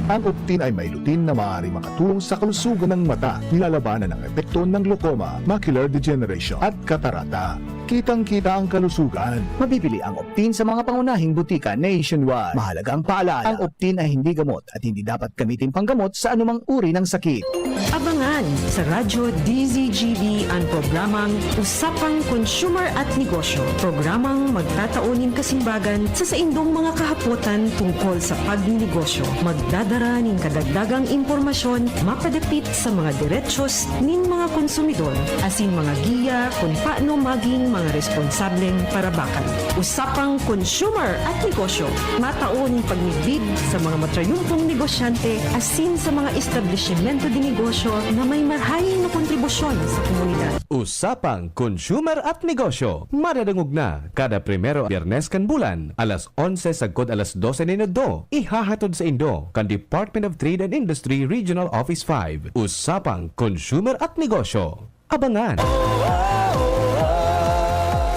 Ang Optin ay may lutin na maaari makatulong sa kalusugan ng mata, nilalabanan ang epekto ng glaucoma, macular degeneration at katarata. Kitang-kita ang kalusugan. Mabibili ang Optin sa mga pangunahing butika nationwide. Mahalaga ang paalala, ang Optin ay hindi gamot at hindi dapat gamitin panggamot sa anumang uri ng sakit. Abangan sa Radyo DZGB ang programang Usapang Consumer at Negosyo. Programang magtataunin kasimbagan sa saindong mga kahapotan tungkol sa pagninegosyo. Magdadara nin kadagdagang impormasyon mapadapit sa mga diretsyon nin mga konsumidor asin mga giya kung paano maging mga responsableng parabakan. Usapang Consumer at Negosyo. Mataunin pagnigbid sa mga matrayumpong negosyante asin sa mga establishmento di negosyo na may marhaing na kontribusyon sa komunidad. Usapang Consumer at Negosyo. Madadangog na kada primero Biyernes kan bulan, alas 11 sagkod alas 12 ninodo. Ihahatod sa Indo kan Department of Trade and Industry Regional Office 5. Usapang Consumer at Negosyo. Abangan!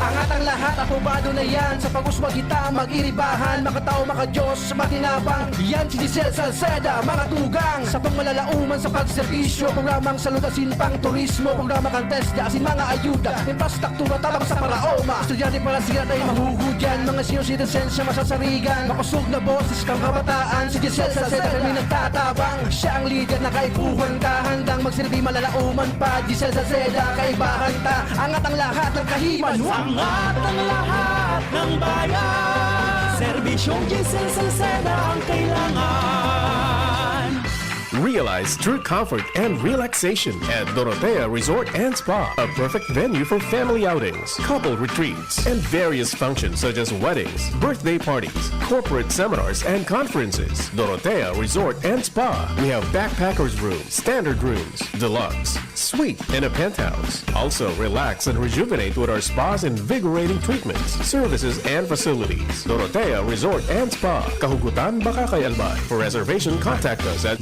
Angat ang lahat! aprobado na yan. Sa pag-uswag kita, mag-iribahan, makatao, makadiyos, makinabang. Yan si Giselle Salceda, mga tugang. Sa pangmalalauman sa pagserbisyo, programang salutasin pang turismo, programa kantes, asin mga ayuda, infrastruktura tabang sa paraoma. Estudyante para sila tayo mahugudyan, mga senior citizens siya masasarigan. Makusog na boses kang kabataan, si Giselle Salceda kami nagtatabang. Siya ang leader na kaibuhan ka, handang magsilbi malalauman pa. Giselle Salceda, kaibahan ta, angat ang lahat ng kahiman. Angat ang lahat ng bayan. Serbisyong Giselle Salceda ang kailangan. Realize true comfort and relaxation at Dorotea Resort and Spa, a perfect venue for family outings, couple retreats, and various functions such as weddings, birthday parties, corporate seminars, and conferences. Dorotea Resort and Spa. We have backpackers rooms, standard rooms, deluxe, suite, and a penthouse. Also, relax and rejuvenate with our spa's invigorating treatments, services, and facilities. Dorotea Resort and Spa, Kahugutan, Bakakay, Albay. For reservation, contact us at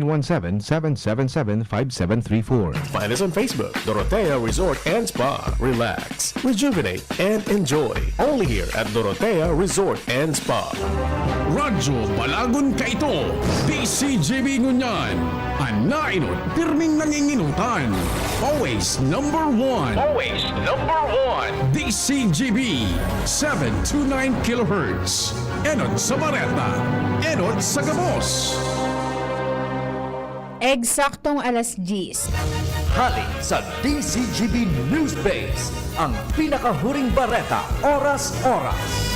0917-777-5734. Find us on Facebook, Dorotea Resort and Spa. Relax, rejuvenate, and enjoy. Only here at Dorotea Resort and Spa. Radyo Balagon ka ito. DCGB Ngunyan. Anainot, pirming nanginginutan. Always number one. Always number one. DCGB 729 kHz. Enot sa Bareta. Enot sa Gabos. Eksaktong alas 10. Hali sa DCGB News Base, ang pinakahuring bareta, oras-oras.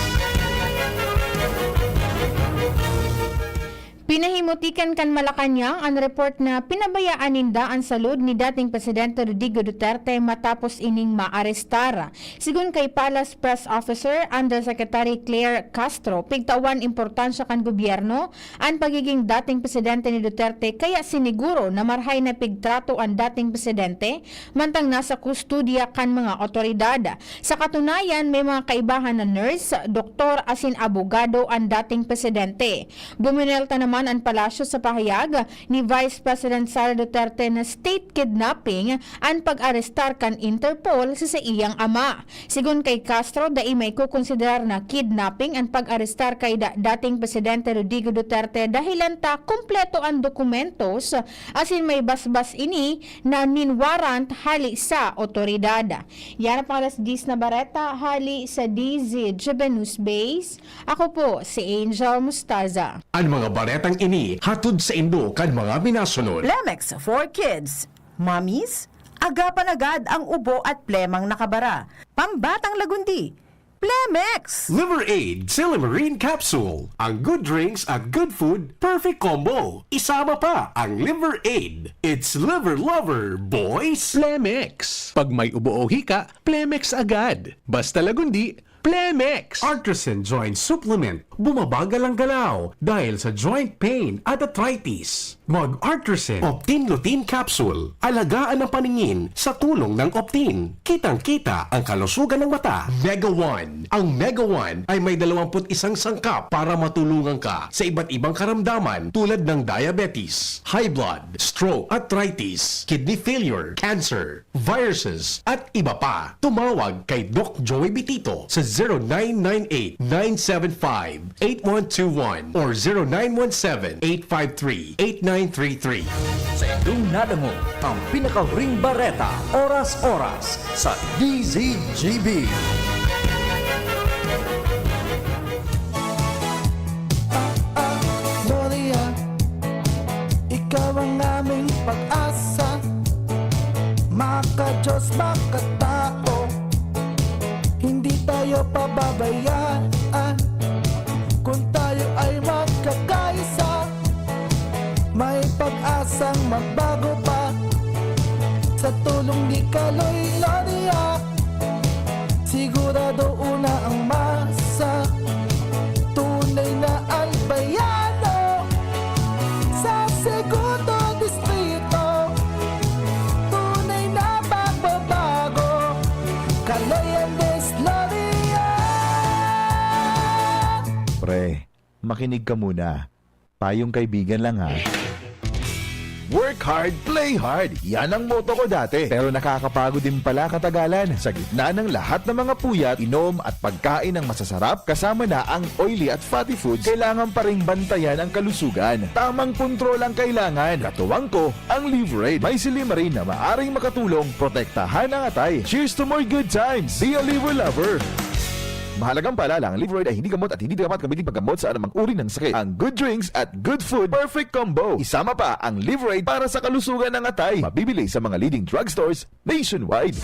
Pinahimutikan kan Malacanang ang report na pinabayaan ninda ang salud ni dating Presidente Rodrigo Duterte matapos ining maarestara. Sigun kay Palace Press Officer Undersecretary Claire Castro, pigtawan importansya kan gobyerno ang pagiging dating Presidente ni Duterte kaya siniguro na marhay na pigtrato ang dating Presidente mantang nasa kustudya kan mga otoridad. Sa katunayan, may mga kaibahan na nurse, doktor asin abogado ang dating Presidente. Buminelta naman ang palasyo sa pahayag ni Vice President Sara Duterte na state kidnapping ang pag-arestar kan Interpol sa iyang ama. Sigun kay Castro, dai may kukonsiderar na kidnapping ang pag-arestar kay dating Presidente Rodrigo Duterte dahilan ta kumpleto ang dokumentos asin may basbas ini na ninwarrant hali sa otoridad. Yan ang alas 10 na bareta hali sa DZGB News Base. Ako po si Angel Mustaza. Ang mga baretang ini hatod sa Indo kan mga minasunod. Plemex for Kids. Mommies, agapan agad ang ubo at plemang nakabara. Pambatang lagundi. Plemex! Liver Aid Silimarine Capsule. Ang good drinks at good food, perfect combo. Isama pa ang Liver Aid. It's liver lover, boys! Plemex. Pag may ubo o hika, Plemex agad. Basta lagundi, Plemex. Artisan Joint Supplement. Bumabagal ang galaw dahil sa joint pain at arthritis. Mag-Artisan Optin Lutein Capsule. Alagaan ang paningin sa tulong ng Optin. Kitang-kita ang kalusugan ng mata. Mega One. Ang Mega One ay may 21 sangkap para matulungan ka sa iba't ibang karamdaman tulad ng diabetes, high blood, stroke, arthritis, kidney failure, cancer, viruses, at iba pa. Tumawag kay Doc Joey Bitito sa 0998-975-8121 or 0917-853-8933. Sa indong nadamo, ang pinakahuring bareta, oras-oras sa DZGB. Gloria, ikaw ang aming pag-asa. Maka-Diyos, maka-tao, hindi tayo pababayaan. Kung tayo ay magkakaisa, may pag-asang magbago pa. Sa tulong ni Kaloy Gloria, sigurado una ang masa. Tunay na albayano sa Segundo Distrito. Tunay na pagbabago, Kaloy Andes Gloria. Pre, makinig ka muna. Payong kaibigan lang ha. Work hard, play hard. Yan ang motto ko dati. Pero nakakapagod din pala katagalan. Sa gitna ng lahat ng mga puyat, inom at pagkain ng masasarap, kasama na ang oily at fatty foods, kailangan pa ring bantayan ang kalusugan. Tamang kontrol ang kailangan. Katuwang ko, ang Liverade. May silimarin na maaring makatulong protektahan ang atay. Cheers to more good times. Be a liver lover. Mahalagang paalala, ang Liverade ay hindi gamot at hindi dapat gamitin paggamot sa anumang uri ng sakit. Ang good drinks at good food, perfect combo. Isama pa ang Liverade para sa kalusugan ng atay. Mabibili sa mga leading drugstores nationwide.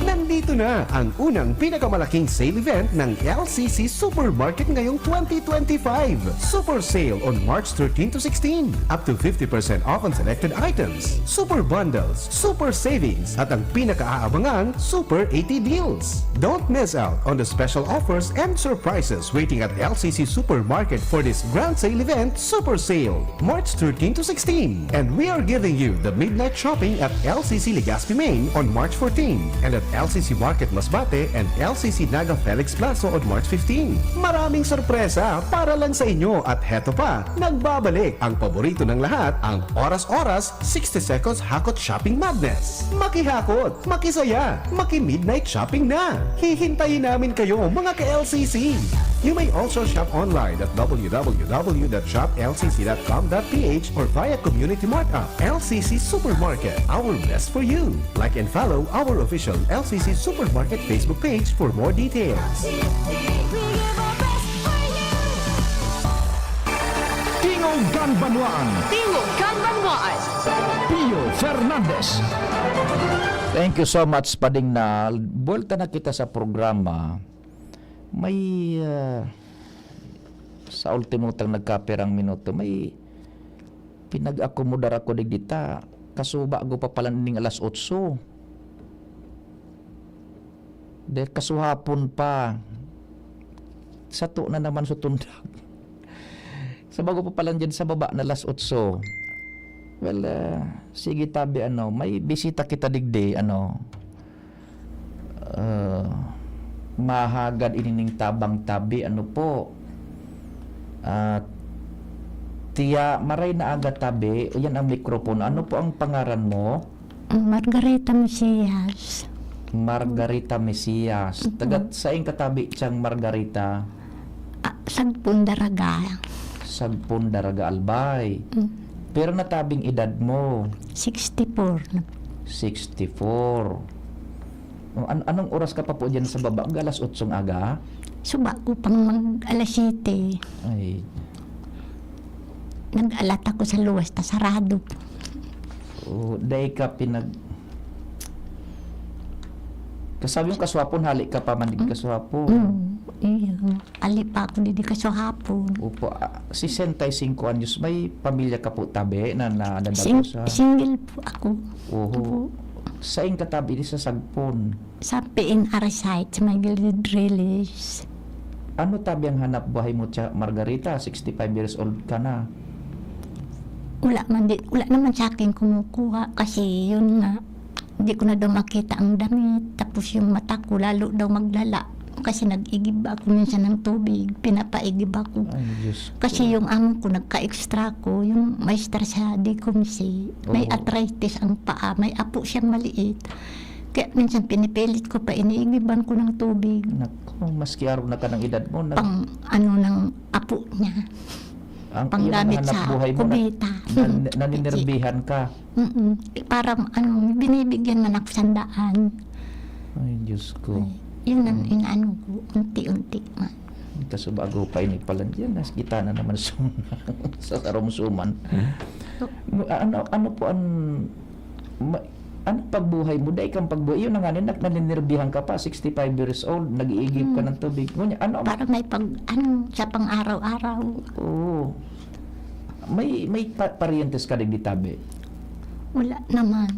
Nandito na ang unang pinakamalaking sale event ng LCC Supermarket ngayong 2025. Super sale on March 13 to 16. Up to 50% off on selected items. Super bundles, super savings, at ang pinakaaabangang Super 80 deals. Don't miss out on the special offers and surprises waiting at LCC Supermarket for this grand sale event, Super Sale, March 13 to 16. And we are giving you the midnight shopping at LCC Legazpi Main on March 14 and at LCC Market Masbate and LCC Naga Felix Plaza on March 15. Maraming sorpresa para lang sa inyo at heto pa, nagbabalik ang paborito ng lahat, ang Oras-Oras 60 Seconds Hakot Shopping Madness. Makihakot, makisaya, maki-midnight shopping na. Hihintayin namin kayo mga ka-LCC. You may also shop online at www.shoplcc.com.ph or via Community Mart app. LCC Supermarket, our best for you. Like and follow our official LCC Supermarket Facebook page for more details. Tingugan Banwaan. Tingugan Banwaan. Pio Fernandez. Thank you so much, Pading Nal. Buwelta na kita sa programa. May sa ultimo tang nagkapirang minuto, may pinag-akomodar ako digdita. Kasuba ko pa pala ning alas 8. Dahil kasuhapon pa. Sato na naman sa tundag. Sa bago pa pala dyan sa baba na alas 8. Well, sige tabi, may bisita kita digdi, mahagad inining tabang tabi, Tiya, maray na aga tabi, yan ang mikropono. Ano po ang pangaran mo? Margarita Mesias. Margarita Mesias. Tagat saing katabi siyang Margarita? Sagpon Daraga. Sagpon Daraga Albay. Pero natabing edad mo? 64. 64. Anong oras ka pa po dyan sa baba? Ang alas 8 aga? Suba ko pang mag-alas 7. Ay. Nag-alat ako sa luwas, ta sarado. Day ka Kasabi yung kaswapon, halik ka pa man di kaswapon. Iyo, ali pa ako di kaswapon. Upo, 65 anyos, may pamilya ka po tabi na nadadalo sa... Single po ako. Oo. Saing katabi di sa Sagpon? Sa PNR site, sa may Gilid Release. Ano tabi ang hanap buhay mo, Margarita? 65 years old ka na. Wala naman sa akin kumukuha kasi yun nga. Hindi ko na daw makita ang damit. Tapos yung mata ko lalo daw maglala. Kasi nag-igib ako minsan ng tubig. Pinapaigib ako. Ay, Diyos ko. Kasi yung amo ko, nagka-extra ko. Yung maestra sa Decomsi. May arthritis ang paa. May apo siyang maliit. Kaya minsan pinipilit ko pa. Iniigiban ko ng tubig. Naku, maski araw na ka ng edad mo. Pang ng apo niya. Ang panggamit sa kubeta. Naninirbihan ka. Parang binibigyan man ako sandaan. Ay, Diyos ko. Yun ang inaano ko, unti-unti man. Kaso bago pa ini pala dyan, kita na naman sa sarumsuman. Ano po ang... ano pagbuhay mo? Dahil kang pagbuhay. Yun nga, naninirbihan ka pa, 65 years old, nag-iigib ka ng tubig. Para may sa pang-araw-araw. Oo. May parientes ka rin di tabi? Wala naman.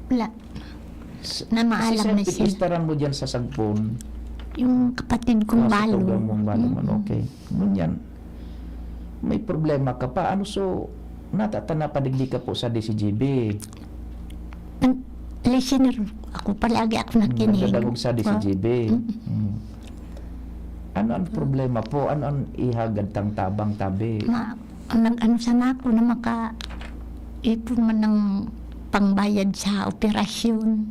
Wala. Na maalam na sila. Istaran mo dyan sa Sagpon? Yung kapatid kong balo. Sa mong balo man, okay. Ngunyan, may problema ka pa. Natatana padigdi ka po sa DCGB? Listener ako, palagi ako nakinig. Nagdadagog sa DCGB. Ano ang problema po? Ano ang ihagad tang tabang tabi? Nag-ano sana ako na ipon man ng pangbayad sa operasyon.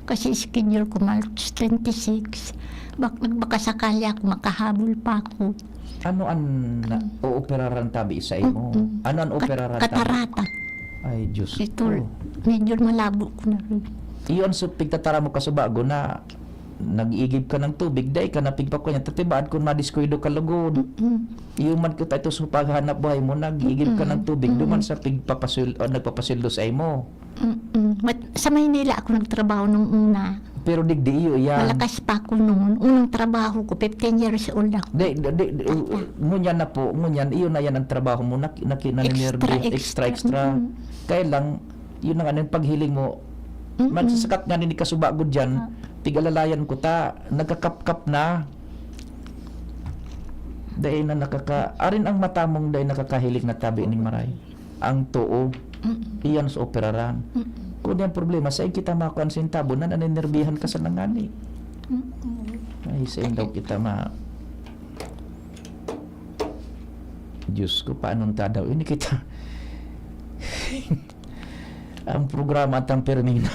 Kasi schedule ko March 26. Baka sakali ako makahabol pa ako. Ano ang ooperaran tabi sa imo? Ano ang operaran tabi? Katarata. Ay, Diyos Ito, ko. medyo malabo ko na rin. Iyon so pigtatara mo kasubago na nag-iigib ka ng tubig, day ka napigpa ko niya, tatibaan kung madiskuido ka lugod. Iyon man ko tayo sa paghanap buhay mo, nag-iigib ka ng tubig, duman sa nagpapasildo sa imo. Sa Maynila ako nagtrabaho nung una. Pero digdi iyo yan. Malakas pa ako noon. Unang trabaho ko, 15 years old ako. Ngunyan na po, ngunyan, iyon na yan ang trabaho mo, extra. Kaya lang, yun ang anong paghiling mo, magsasakat nga ni kasubagod dyan, tigalalayan ko ta, nagkakap-kap na. Dahil na arin ang mata mong dahil nakakahilig na tabi ning maray. Ang tuo, iyan sa operaran. Kung yan problema, sa kita makakonsin tabo na naninirbihan ka sa nangani. Ay, sa daw kita Diyos ko, paano daw? Ini kita. Ang programa at ang permina.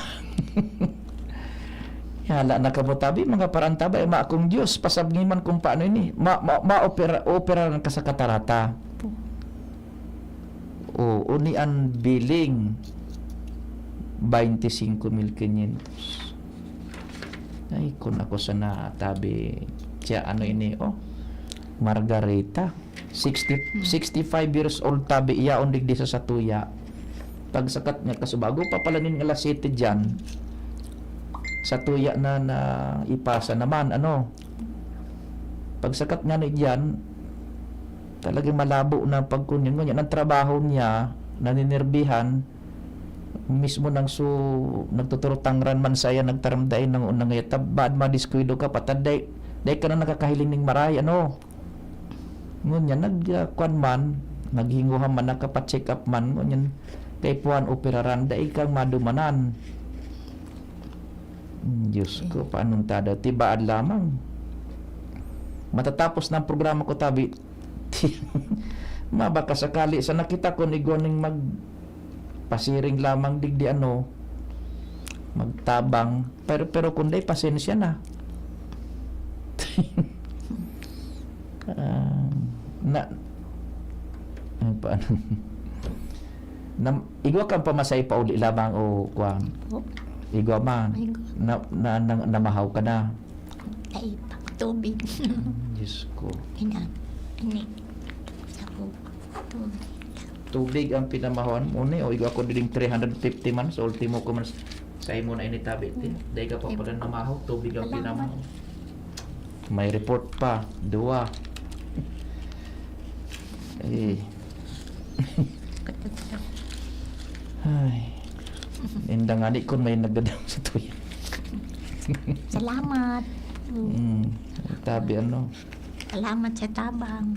Hala na kamutabi, mga parantabay, maakong Diyos, pasabngiman kung paano ini. Operaran ka sa katarata. O, unian billing 25,500. Ay, kung ako sana tabi, siya ano ini, Margarita. 65 years old tabi, iya undig di sa satuya. Pagsakat niya kasubago, papalanin nga lasete dyan. Satuya na ipasa naman, Pagsakat nga ni dyan, talagang malabo na pagkunyan niya. Ang trabaho niya, naninirbihan, mismo nang nagtuturutangran man saya nagtaramday ng unang ngayon tabad madiskuido ka pataday day ka na nakakahiling ning maray ngunyan nagkuan man naghinguhan man nakapacheck up man ngunyan kay puan operaran day kang madumanan. Diyos ko, paanong tada tibaan lamang matatapos ng programa ko tabi mabaka sakali sa nakita ko ni Goning pasiring lamang digdi magtabang pero kunday pasensya na. Paano igwa kang pamasay pa uli lamang o kuan igwa man namahaw ka na ay tubig. Diyos ko, ini tubig ang pinamahawan mo ni o igwa ko diling 350 man sa ultimo ko man sa imo na initabi dahil ka pa pala namahaw tubig ang pinamahaw. May report pa 2 ay indangani kun may nagdadang sa tuya. Salamat. Tabi Salamat sa tabang.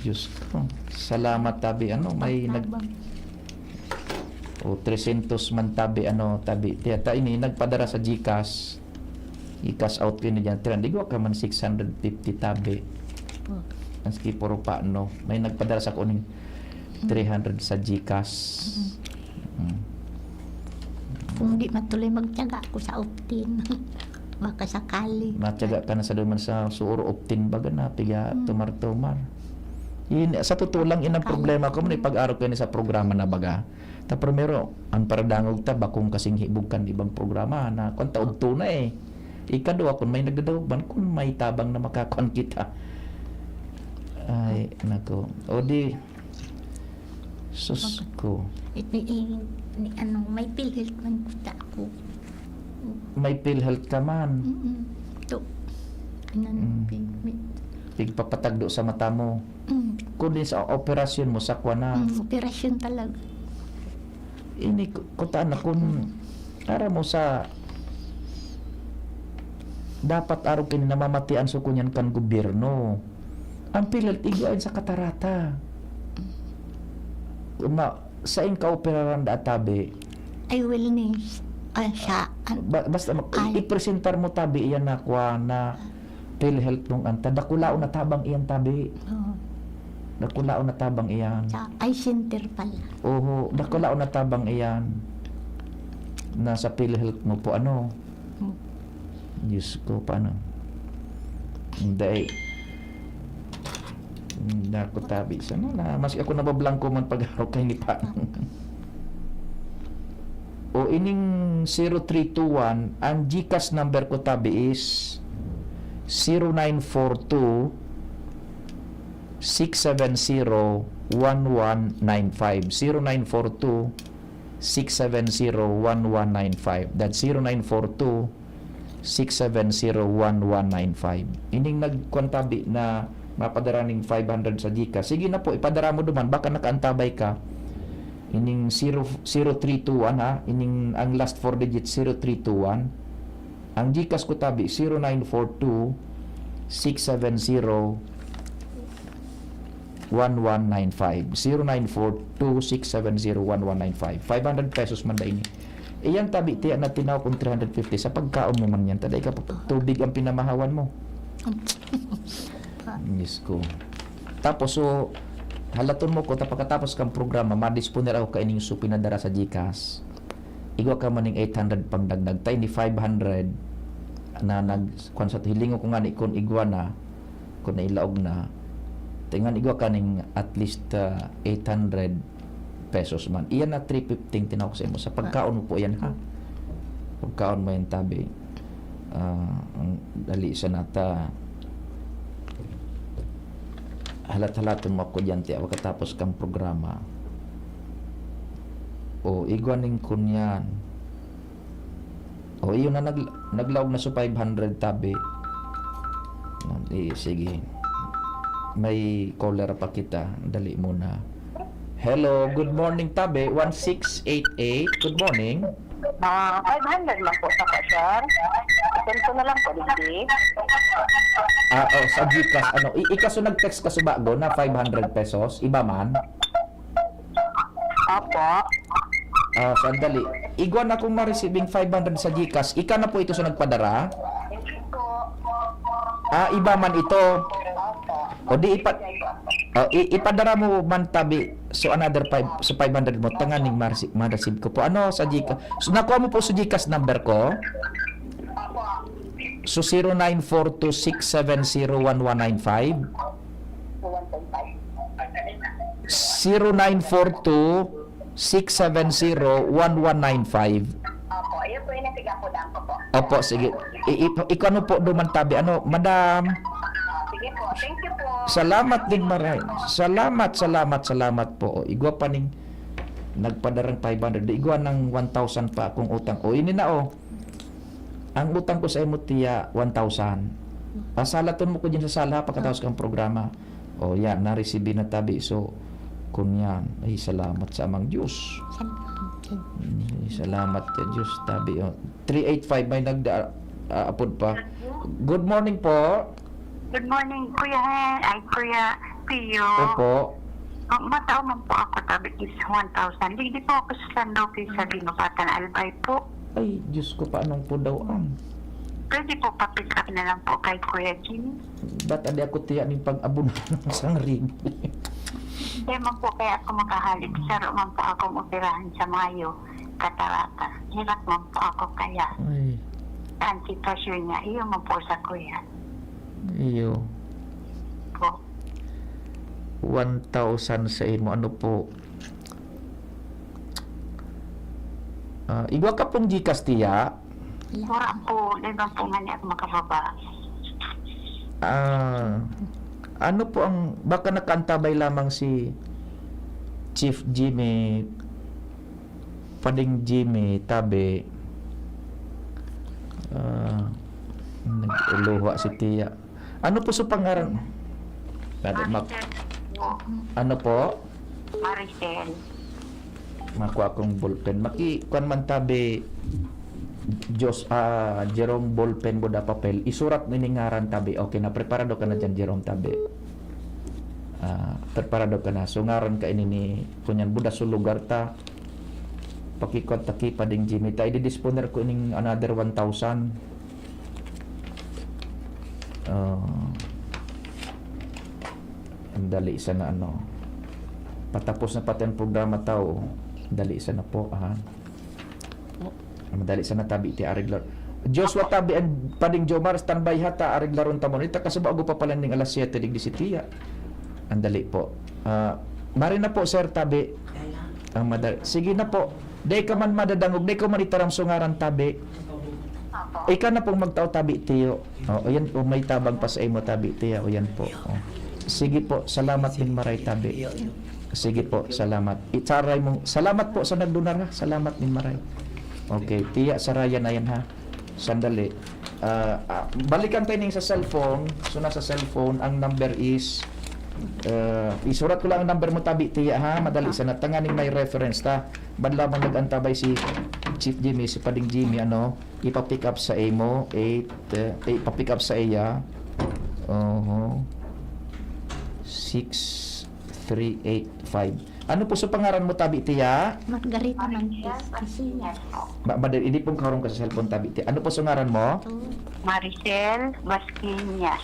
Diyos ko. Salamat tabi may 300 man tabi tabi. Tiyata ini nagpadara sa GCash. I-cash out ko niya dyan. Digo ka man 650 tabi. Maski puro pa may nagpadara sa kuning 300 sa GCash. Kung di matuloy magtiyaga ako sa Optin. Baka sakali. Matyaga ka na sa duman sa suuro Optin baga na piga tumar-tumar. Sa totoo lang inang problema ko man pag-araw ko ni sa programa na baga. Ta primero ang paradangog ta bakong kasing hibugkan ibang programa na kun taud tunay Ikaduha kun may nagdadawban kun may tabang na makakuan kita. Ay nako. O di sus ko. May PhilHealth man kita ako. May PhilHealth ka man. To. Pigpapatagdo sa mata mo. Kung din sa operasyon mo sa na. Operasyon talaga. Ini kutaan na kung para mo sa dapat araw kini namamatian so kunyan kan gobyerno. Ang PhilHealth igain sa katarata. Sa in ka-operaran databi. Ay wellness. Basta i-presentar mo tabi iyan na kuha na PhilHealth nung anta. Dakulao na tabang iyan tabi. Dakulaon na tabang iyan. Sa I-center pala. Oo, dakulaon na tabang iyan. Nasa PhilHealth mo po, ano? Diyos ko, paano? Hindi. Hindi ako tabi. Sana na, mas ako nabablangko man pag-araw kay ni pa. O ining 0321, ang GCash number ko tabi is 0942 670-1195. 0942 670-1195. That's 0942-670-1195. Ining nagkwantabi na mapadara ning 500 sa GCash. Sige na po, ipadara mo duman. Baka nakaantabay ka. Ining 0321 ha. Ining ang last 4 digits 0321. Ang GCash ko tabi 0942 670 1195. 0942-670-1195. 500 pesos man da ini. Iyan tabi tiya na tinaw kong 350 sa pagkaon mo man yan. Taday ka tubig ang pinamahawan mo. Yes ko. Tapos so halaton mo ko pagkatapos kang programa madisponer ako kaining so pinadara sa GCash. Igwa ka maning 800 pang dagdag tay ni 500 na nag kung sa hilingo ko nga ni kon igwa na kun nailaog na tingan igwa kaning at least 800 pesos man. Iyan na 315 tinawag sa imo. Sa pagkaon mo po yan ha. Pagkaon mo yan tabi. Ang dali sa nata halat-halaton mo ako dyan tiya pagkatapos kang programa. O igwa ning kunyan. O iyon na naglaog na sa 500 tabi. Sige. May caller pa kita. Dali muna. Hello, good morning tabi. 1688. Good morning. 500 lang po sa sir. Ito na lang po, hindi. Sa GCash. Ano, ikaso nag-text ka sa bago na 500 pesos? Iba man? Opo. Sandali. Igwan na kung ma-receiving 500 sa GCash. Ika na po ito sa nagpadara? Iba man ito. O di ipadara mo man tabi so another 5 so 500 mo tanganing ma-receive ko po ano sa GCash. So nakuha mo po sa GCash number ko. So 0942-670-1195 0942-670-1195. Opo, ayun po yung nasiga po lang po. Opo, sige. Ikaw ano po duman tabi ano, madam? Sige po, thank you po. Salamat din maray. Salamat po. Igwa pa ning nagpadarang 500. Igwa ng 1,000 pa akong utang. O ini na o. Ang utang ko sa imo tiya 1,000. Pasalaton mo ko diyan sa sala pagkatapos kang programa. O yan, na-receive na tabi. So kun yan, ay salamat sa amang Diyos. Salamat sa Diyos tabi. 385 may nagda-apod pa. Good morning po. Good morning, Kuya Hen. Ay, Kuya Pio. Opo. Matao man po ako tabi is 1,000. Hindi po ako sa Sandopi sa Binubatan Albay po. Ay, Diyos ko, paanong po daw ang? Pwede po pa-pick up na lang po kay Kuya Jimmy. Ba't adi ako tiya ng pag-abunan ng isang ring? Hindi man po kaya ako makahalit. Saro man po akong operahan sa Mayo, Katarata. Hirap man po ako kaya. Ay. Ang sitwasyon niya, iyo man po sa Kuya. Iyo. Po. 1,000 sa imo. Ano po? Igwa ka pong GCash tiya? Wala po. Diba po nga niya ako makababa. Ano po ang... Baka nakaantabay lamang si Chief Jimmy, Pading Jimmy, tabi. Nag-uluha si tiya. Ano po sa pangaran? Ano po? Maricel. Makuha akong ballpen. Kuan man tabi Jerome ballpen boda papel. Isurat ni ngaran tabi. Okay na, preparado ka na dyan Jerome tabi. Preparado ka na. So ngaran ka ini ni kunyan buda sa lugar ta. Pakikot taki pa ding Jimmy. Ta i-disponer ko ining another 1,000. Dali sa na ano. Patapos na pati ang programa tao. Dali sa na po, ha. Madali sa na tabi ti ariglar. Joshua tabi and Pading Jomar standby hata ariglaron ta mo. Ita kasubago pa pala ning alas 7 digdi si Tia. Andali po. Mari na po sir tabi. Ang madali. Sige na po. Day ka man madadangog, day ko man itaram sungaran tabi. Ika na pong magtao tabi tiyo. O yan po, may tabang pa sa imo tabi tiya. O yan po. O. Sige po, salamat din maray tabi. Sige po, salamat. Itsaray mong, salamat po sa nagdunar ha. Salamat din maray. Okay, tiya sarayan na yan ha. Sandali. Balikan tayo sa cellphone. So nasa cellphone, ang number is isurat ko lang ang number mo tabi tiya ha. Madali sana. Tanganing may reference ta. Badlamang nag-antabay si Chief Jimmy, si Pading Jimmy, ano, ipapick up sa imo, ipapick up sa iya. 6385. Ano po sa pangaran mo tabi tiya? Margarita Mantis. Casillas. Hindi pong karong ka sa cellphone tabi tiya. Ano po sa ngaran mo? Maricel Basquiñas.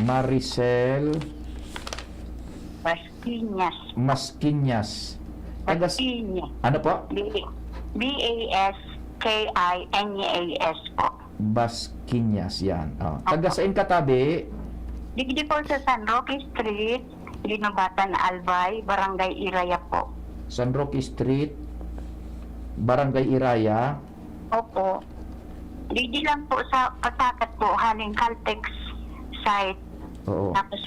Maricel Basquiñas. Masquiñas. Basquiñas. Ano po? Baskiñas po. Basquiñas, yan. Taga saan ka tabi? Digdi po sa San Roque Street, Linobatan, Albay, Barangay Iraya po. San Roque Street, Barangay Iraya. Opo. Digdi lang po sa Patakat po, haling Caltex site. Oo. Tapos,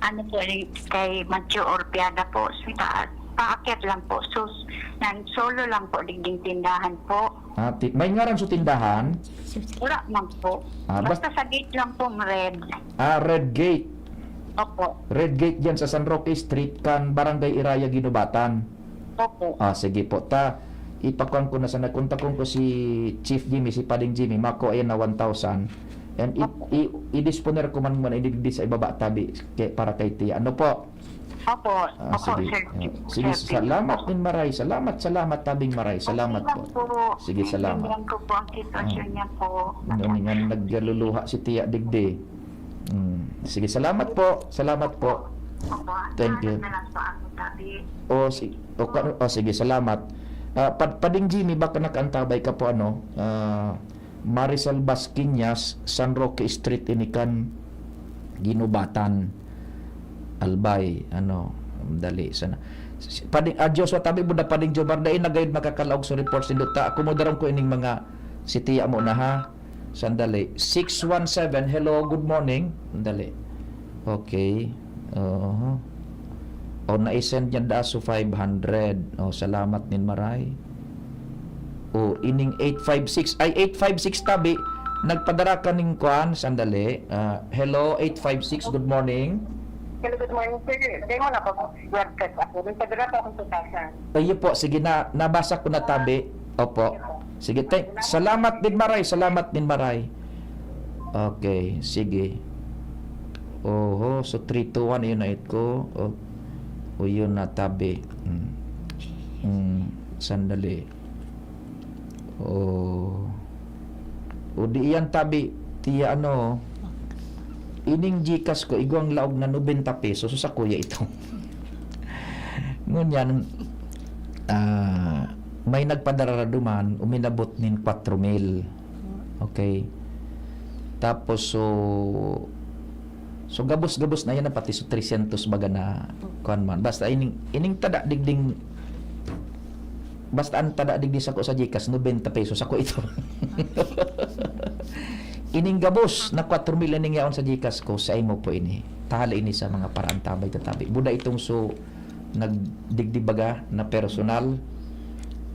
ano po, kay Matthew Orpiada po, sa paakyat lang po. So, solo lang po, digding tindahan po. May ngaran sa tindahan? Wala man po. Basta sa gate lang po, red. Red Gate. Opo. Red Gate dyan sa San Roque Street, kan Barangay Iraya, Ginubatan. Opo. Sige po. Ipakuan ko na sa nagkontak ko si Chief Jimmy, si Pading Jimmy, mako ayan na 1,000. And i-disponer ko man muna idigdi sa ibaba tabi para kay Tia. Ano po? Opo. Sige. Sige, salamat din maray. Salamat tabing maray. Salamat po. Sige, salamat. Tingnan ko po ang sitwasyon niya po. Nga nagluluha si Tia digdi. Sige, salamat po. Salamat po. Thank you. Sige, salamat. Pading Jimmy, baka nakaantabay ka po ano? Maricel Basquiñas, San Roque Street, Inikan, Ginubatan, Albay, ano, dali sana. Pading Joshua tabi mo na Pading Jomar na inagayod makakalaog sa report sinduta. Ako mo darong ko ining mga sitiya mo na ha. Sandali. 617, hello, good morning. Sandali. Okay. Naisend niya daso 500. Salamat nin maray. Ining 856. Ay, 856 tabi. Nagpadara ka ning kuan. Sandali. Hello, 856. Good morning. Hello, good morning, sir. Hindi mo na po webcast ako. Nagpadara po akong 2,000. Ayun po. Sige na. Nabasa ko na tabi. Opo. Sige. Salamat din maray. Salamat din maray. Okay. Sige. So 321 yun na ko. Yun na tabi. Sandali. Di yan tabi tiya ano ining Gcash ko igwang laog na 90 pesos sa kuya ito. Ngunyan may nagpadara duman uminabot nin 4,000. Okay. Tapos so gabos-gabos na yan na pati so 300 baga na kuan man. Basta ining tada digding basta ang tada digdi sa ko sa Gcash 90 pesos ako ito. Ining gabos na 4,000 ning yaon sa Gcash ko sa imo po ini. Tahala ini sa mga paraan tabay tatabi. Buda itong so nagdigdi baga na personal.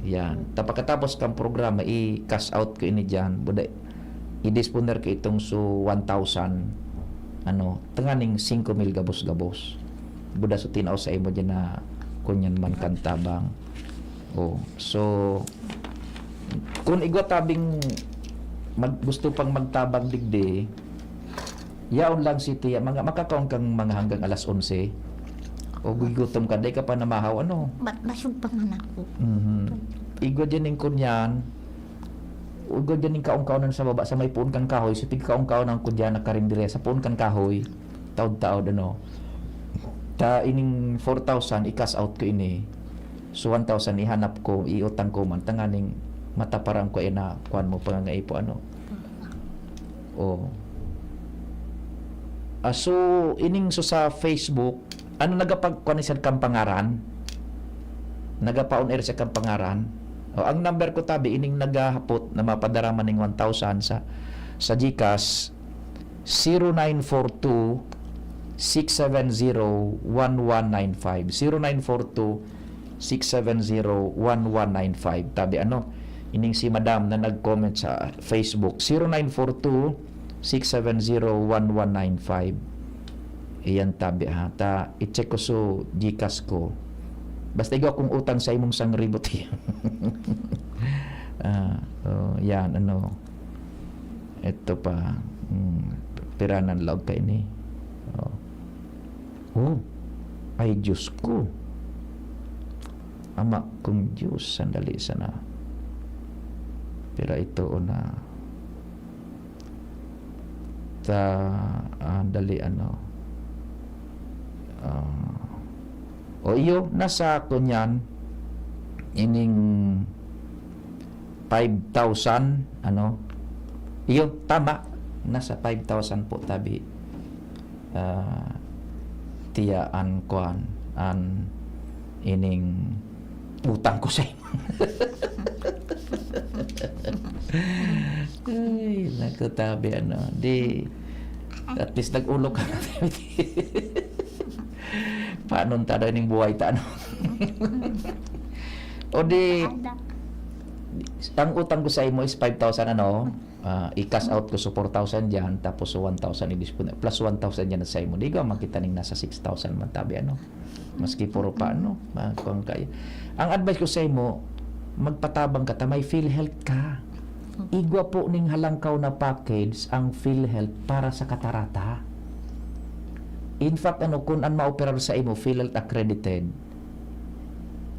Yan. Tapos kang programa i-cash out ko ini diyan. Buda i-disponer ko itong so 1,000 tanganing 5,000 gabos-gabos. Buda so tinaw sa imo diyan na kunyan man kantabang. So kung igwa tabing gusto pang magtabang digdi, yaon lang si Tia, makakaon kang mga hanggang alas 11. Gugutom ka, day ka pa namahaw, ano? Basog pa man ako. Igwa dyan yung kunyan, igwa dyan yung kaong-kaonan sa baba, sa may puon kang kahoy, so tig kaong-kaonan ko dyan na karindire, sa puon kang kahoy, taod-taod, ano? Ta ining 4,000 i-cash out ko ini. So 1,000 ihanap ko, iutang ko man tanganing mataparan ko ina kuan mo pangangay po ano. Oh. So ining so sa Facebook, ano nagapagkuan sa kampangaran? Nagapaon air sa kampangaran. O, ang number ko tabi ining nagahapot na mapadaraman ning 1,000 sa GCash 0942 670-1195 0942-670-1195 tabi ano ining si madam na nag-comment sa Facebook 0942-670-1195 iyan tabi ha ta i-check ko so GCash ko basta igaw kung utang sa imong 1,000 yan ano ito pa piranan log ka ini ay Diyos ko ama kong Diyos sandali sana pero ito na dali ano iyo nasa ako niyan ining 5,000 ano iyo tama nasa 5,000 po tabi tiyaan kuan an ining utang ko sa inyo. Ay, nakatabi ano. Di at least nag-ulog ka na. Paano tada ning buhay ta ano? O di ang utang ko sa imo is 5,000 ano? I-cash out ko so 4,000 dyan tapos so 1,000 i-dispute plus 1,000 dyan sa imo di ka makita ning nasa 6,000 man tabi ano maski puro pa ano kung kaya ang advice ko sa imo magpatabang ka ta may PhilHealth ka igwa po ning halangkaw na package ang PhilHealth para sa katarata in fact ano kung an maoperar sa imo PhilHealth accredited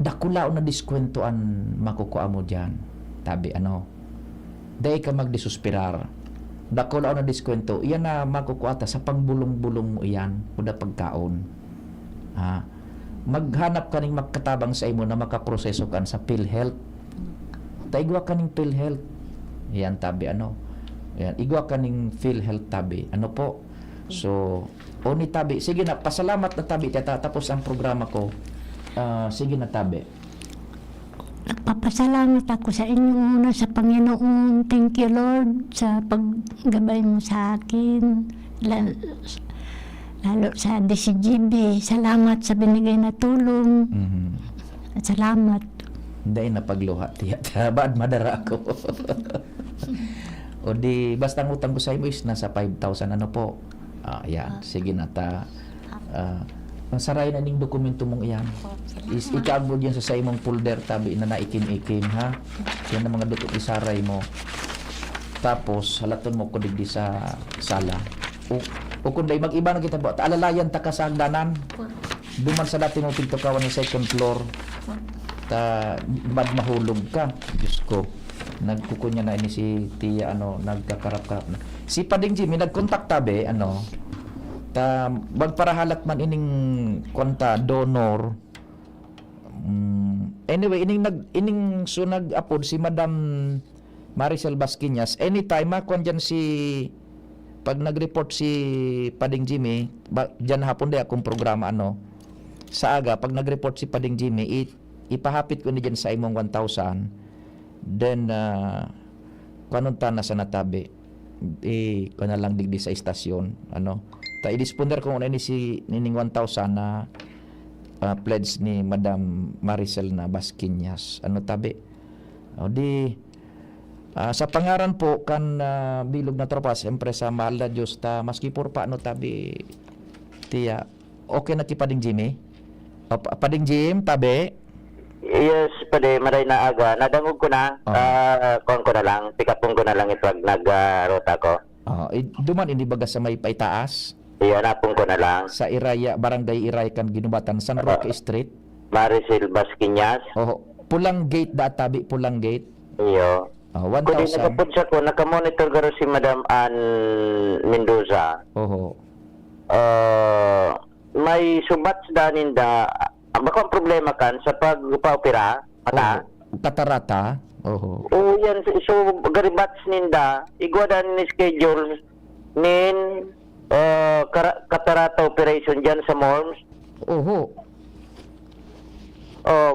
dakulaw na diskwento an makukuha mo dyan tabi ano dahil ka magdisuspirar dako na diskwento iyan na makukuha sa pangbulong-bulong mo iyan kuda pagkaon maghanap ka ning magkatabang sa imo na makaproseso kan sa PhilHealth taigwa ka ning PhilHealth iyan tabi ano iyan igwa ka ning PhilHealth tabi ano po so oni tabi sige na pasalamat na tabi tapos ang programa ko sige na tabi nagpapasalamat ako sa inyo una sa Panginoon. Thank you Lord sa paggabay mo sa akin. Lalo sa DCGB. Salamat sa binigay na tulong. At salamat. Hindi na pagluha. Baad madara ako. O di, basta ang utang ko sa imo is nasa 5,000 ano po. Yan. Sige na ta. Saray na ning dokumento mong iyan. Is ikaagbo diyan sa imong folder tabi na naikim-ikim ha. Yan ang mga dokumento isaray mo. Tapos halaton mo ko digdi sa sala. O kun day mag-iba na kita ba alalayan ta ka sa hagdanan. Duman sa dati mo pinto ka ni second floor. Ta bad mahulog ka. Diyos ko. Nagkukunya na ini si Tia ano nagkakarap-karap na. Si Pading Jimmy nagkontak tabi ano ta magparahalat man ining konta donor anyway ining so nag-upload si Madam Maricel Basquinas anytime kon dyan si pag nag-report si Pading Jimmy dyan hapon day akong programa ano sa aga pag nag-report si Pading Jimmy ipahapit ko ni dyan sa imong 1,000 then kanunta na sa natabi ko na lang digdi sa istasyon ano ta i-disponder ko una ni si nining 1,000 na pledge ni Madam Maricel na Basquinas ano tabi o di sa pangaran po kan bilog na tropa siyempre sa mahal na Diyos ta maski por pa ano tabi tiya okay na ti Pading Jimmy Pading Jim tabi yes pwede maray na aga nadangog ko na kon ko na lang pikapon ko na lang ito nag-rota ko duman ini baga sa may paitaas iyan napong ko na lang. Sa Iraya, Barangay Iray kan Ginubatan, San Roque Street. Maricel Basquinas. Pulang gate databi, pulang gate. Iyo. 1,000. Kung nakapunsa ko, nakamonitor garo si Madam Ann Mendoza. may subats danin da baka ang problema kan sa pagpaopera mata. Katarata. Oho. O yan, so garibats ninda, igwadan ni schedule nin katarata operation dyan sa Morms. Oho.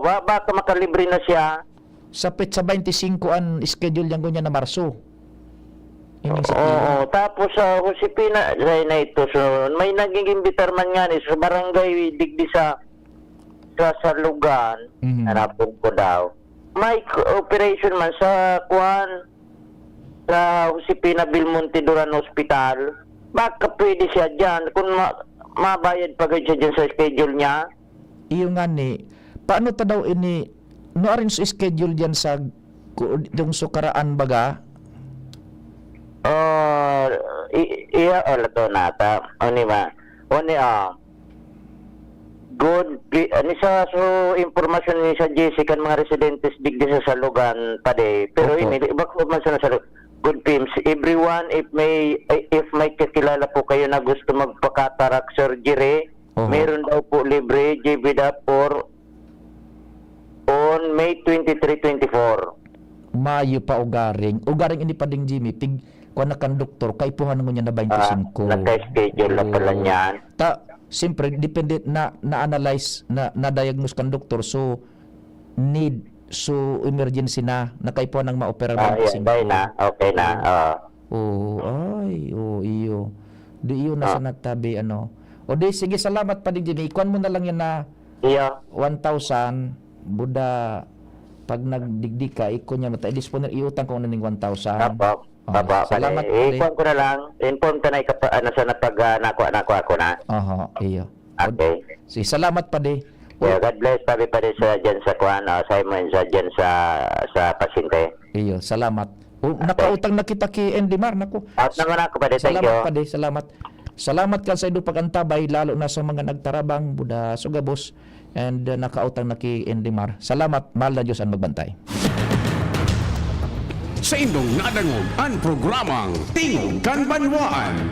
Baka makalibre na siya. Sa petsa 25 ang schedule yan niya na Marso. Oo, tapos sa Josepina na ito, so may naging imbitar man nga ni sa barangay digdi sa Salugan, hanapon ko daw. May operation man sa sa Josepina Belmonte Duran Hospital. Baka pwede siya dyan kung mabayad pa siya dyan sa schedule niya. Iyo nga ni, paano ta daw ini, no arin sa schedule dyan sa yung sukaraan baga? Iya, to nata. Good, ani sa so informasyon ni sa Jessica mga residentes digdi sa Salugan pade. Pero ini bakit man sa good films. Everyone, if may kakilala po kayo na gusto magpa-cataract surgery, meron daw po libre JBDA on May 23-24. Mayo pa ugaring ini pa ding Jimmy pig kuan kan doktor kay puhan mo niya na 25. Naka-schedule na pala niyan. Siyempre depende na-analyze na diagnose kan doktor, so need emergency na nakaipuan ng ma-opera okay na. Iyo. Di iyo na sa natabi ano. O di sige, salamat pa din Jimmy. Ikuan mo na lang yan na 1,000 buda pag nagdigdi ka, iko niya mata disponer iutang ko na ning 1,000. Salamat. Ikuan ko na lang. Inform ka na sa napag nakuha ako na. Iyo. Okay. Sige, salamat pa di. God bless pa sa dyan sa Simon sa dyan sa pasyente. Iyo, salamat. Nakautang na kita kay Andy Mar nako. Out naman ako pa di. Thank you. Salamat pa di, salamat. Salamat ka sa ido pagantabay lalo na sa mga nagtarabang buda sugabos and nakautang na kay Andy Mar. Salamat, mahal na Diyos ang magbantay. Sa indong nadangog ang programang Tingog kan Banwaan.